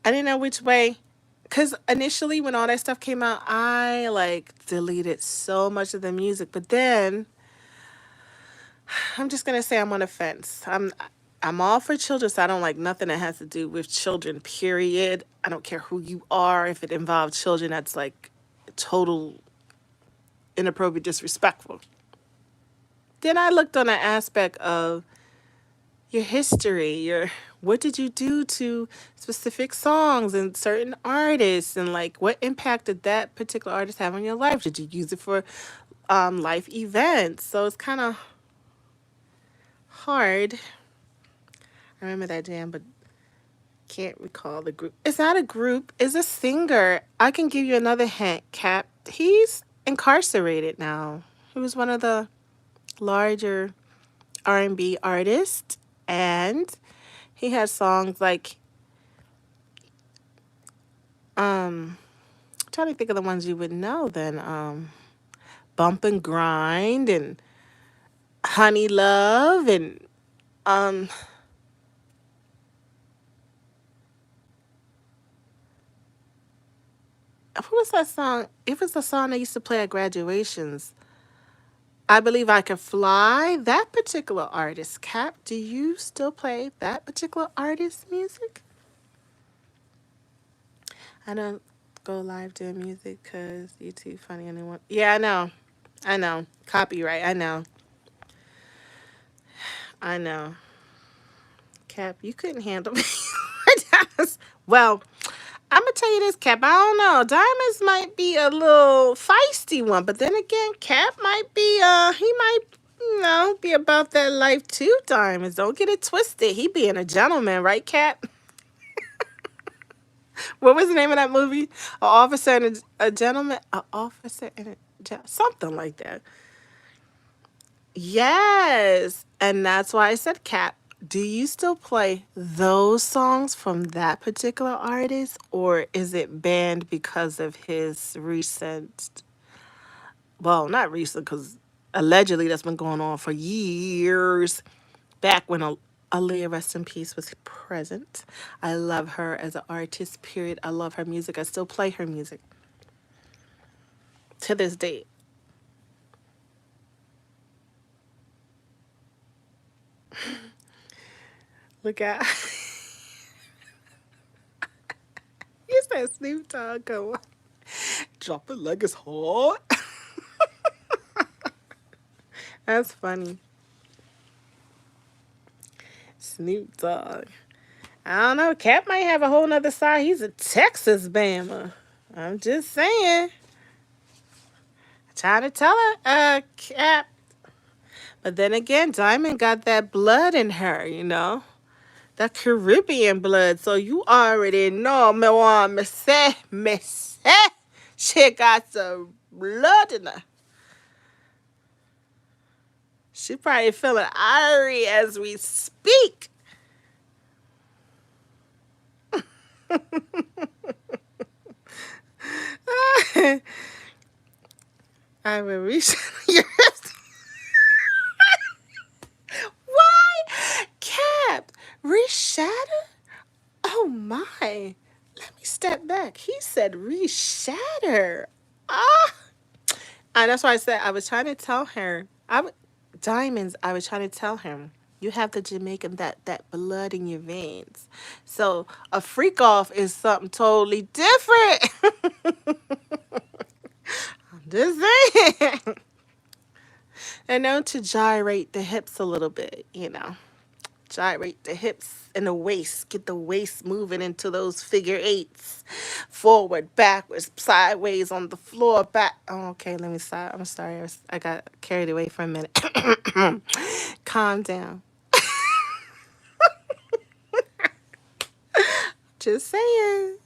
I didn't know which way. Because initially, when all that stuff came out, I like deleted so much of the music. But then I'm just going to say I'm on the fence. I'm all for children, so I don't like nothing that has to do with children, period. I don't care who you are. If it involves children, that's like total inappropriate, disrespectful. Then I looked on the aspect of your history, your what did you do to specific songs and certain artists, and like what impact did that particular artist have on your life? Did you use it for life events? So it's kind of hard. I remember that jam, but can't recall the group. It's not a group. It's a singer. I can give you another hint, Cap. He's incarcerated now. He was one of the larger R&B artists, and he had songs like I'm trying to think of the ones you would know then. Bump and Grind and Honey Love and um what was that song? It was the song they used to play at graduations. I Believe I Can Fly. That particular artist, Cap, do you still play that particular artist's music? I don't go live doing music because you too funny and they want. Yeah, I know. I know. Copyright. I know. I know. Cap, you couldn't handle me. Well, I'm gonna tell you this, Cap. I don't know. Diamonds might be a little feisty one, but then again, Cap might be he might be about that life too. Diamonds, don't get it twisted. He being a gentleman, right, Cap? What was the name of that movie? A officer and a gentleman, a officer and a something like that. Yes, and that's why I said Cap. Do you still play those songs from that particular artist, or is it banned because of his recent, well, not recent, because allegedly that's been going on for years, back when Aaliyah, rest in peace, was present. I love her as an artist, period. I love her music. I still play her music to this date. Look at, you said Snoop Dogg go, drop it like it's hot. That's funny. Snoop Dogg. I don't know. Cap might have a whole nother side. He's a Texas Bama. I'm just saying. Trying to tell her, Cap. But then again, Diamond got that blood in her, that Caribbean blood. So you already know, me want me say, she got some blood in her. She probably feeling irie as we speak. I will reach your Why? Cap, reshatter? Oh my. Let me step back. He said reshatter. Ah. And that's why I said I was trying to tell her. Diamonds, I was trying to tell him. You have the Jamaican that blood in your veins. So a freak off is something totally different. I'm just saying. And now to gyrate the hips a little bit. Gyrate the hips and the waist. Get the waist moving into those figure eights. Forward, backwards, sideways on the floor. Back. Oh, okay, let me stop. I'm sorry. I got carried away for a minute. Calm down. Just saying.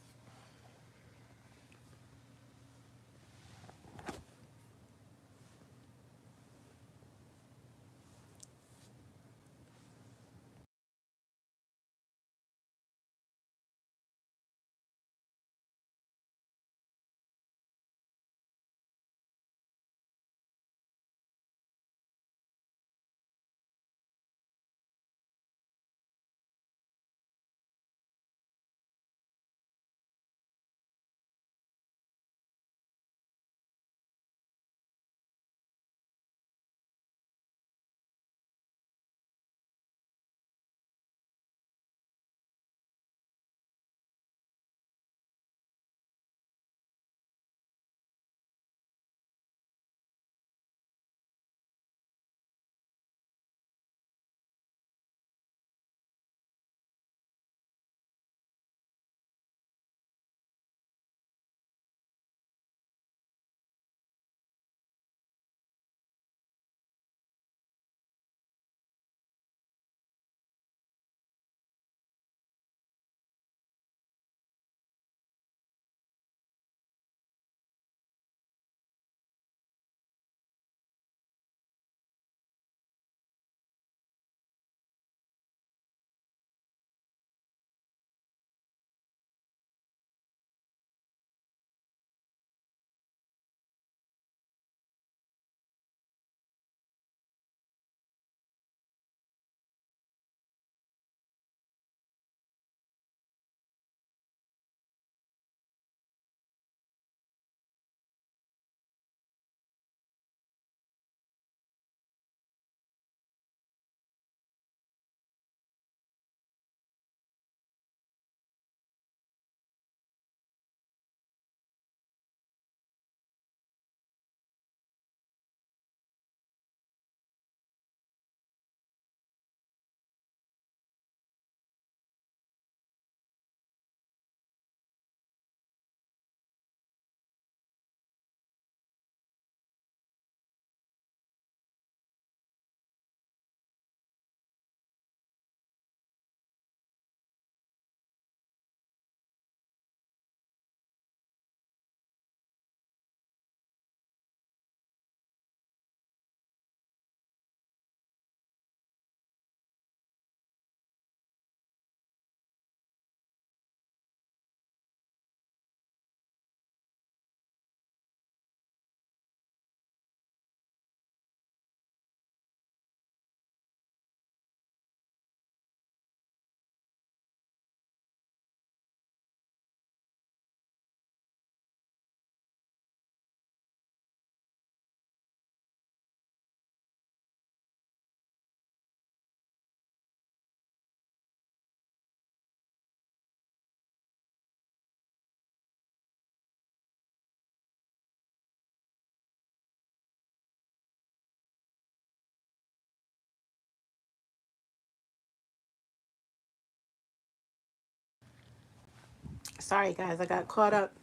Sorry, guys, I got caught up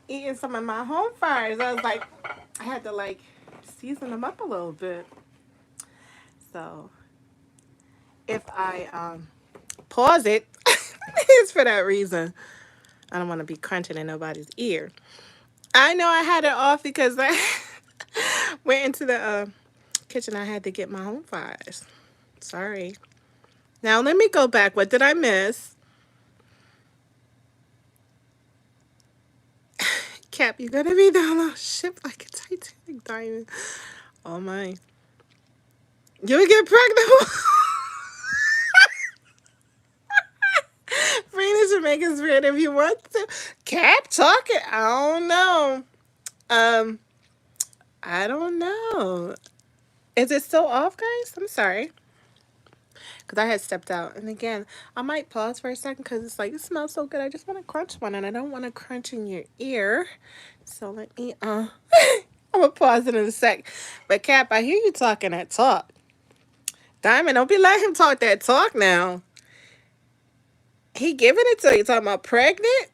eating some of my home fries. I was like, I had to like season them up a little bit. So if I pause it, it's for that reason. I don't want to be crunching in nobody's ear. I know I had it off because I went into the kitchen. I had to get my home fries. Sorry. Now let me go back. What did I miss? Cap, you're gonna be down on ship like a Titanic diamond. Oh my. You would get pregnant. Freeness should make us weird if you want to. Cap talking. I don't know. Um, I don't know. Is it still off, guys? I'm sorry. Because I had stepped out. And again, I might pause for a second because it's like, it smells so good. I just want to crunch one and I don't want to crunch in your ear. So let me, I'm going to pause it in a sec. But Cap, I hear you talking that talk. Diamond, don't be letting him talk that talk now. He giving it to you. Talking about pregnant?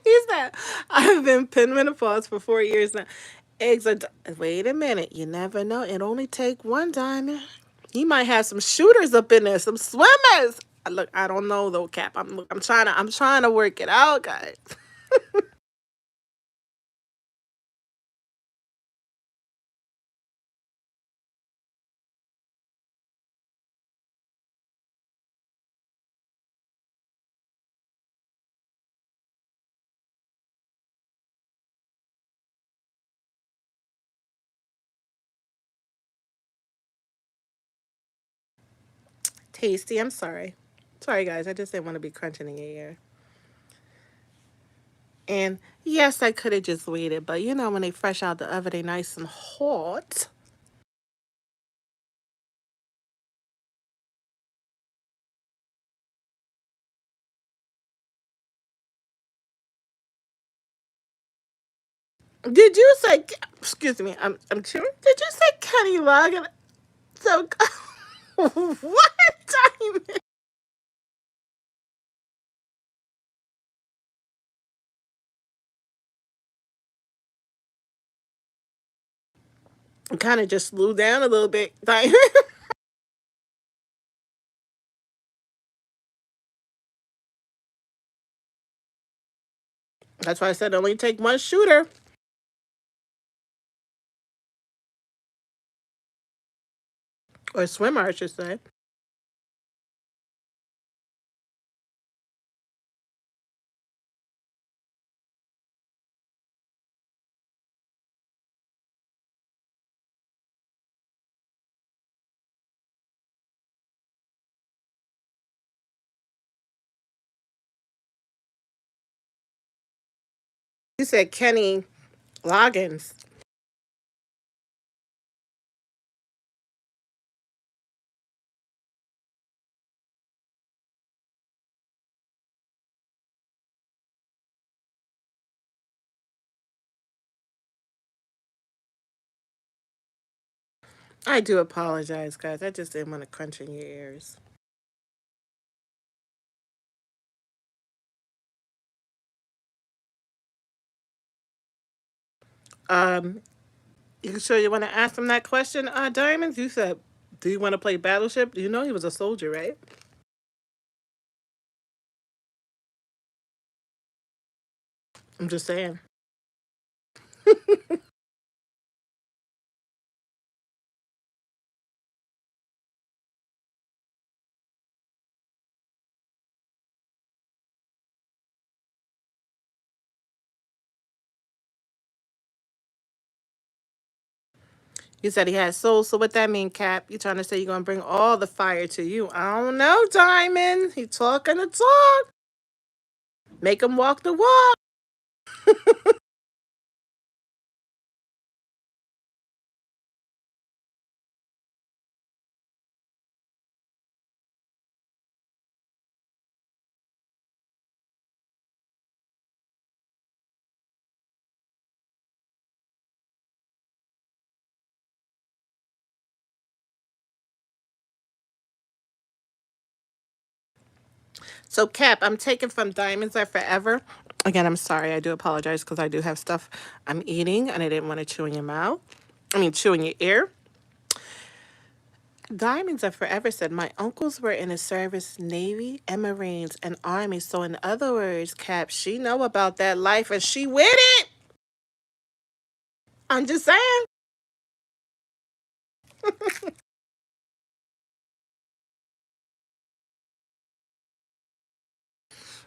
He said, I've been perimenopause for 4 years now. Eggs are. Wait a minute. You never know. It only take one diamond. He might have some shooters up in there, some swimmers. Look, I don't know though, Cap. I'm trying to work it out, guys. Tasty. I'm sorry. Sorry, guys. I just didn't want to be crunching in your ear. And yes, I could have just waited, but you know when they fresh out the oven, they nice and hot. Did you say? Excuse me. I'm chewing. Did you say Kenny Logan? So what time? Kind of just slew down a little bit. That's why I said only take one shooter or swimmer, I should say. You said Kenny Loggins. I do apologize, guys. I just didn't want to crunch in your ears. Um, you sure you want to ask him that question, Diamonds? You said, do you want to play Battleship? You know he was a soldier, right? I'm just saying. You said he had soul, so what that mean, Cap? You trying to say you're gonna bring all the fire to you? I don't know, Diamond. He talking the talk. Make him walk the walk. So, Cap, I'm taking from Diamonds Are Forever. Again, I'm sorry. I do apologize because I do have stuff I'm eating and I didn't want to chew in your mouth. I mean, chew in your ear. Diamonds Are Forever said, my uncles were in the service, Navy and Marines and Army. So, in other words, Cap, she know about that life and she with it. I'm just saying.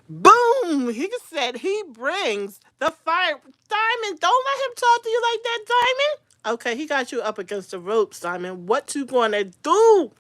Boom! He said he brings the fire. Diamond, don't let him talk to you like that, Diamond. Okay, he got you up against the ropes, Diamond. What you gonna do?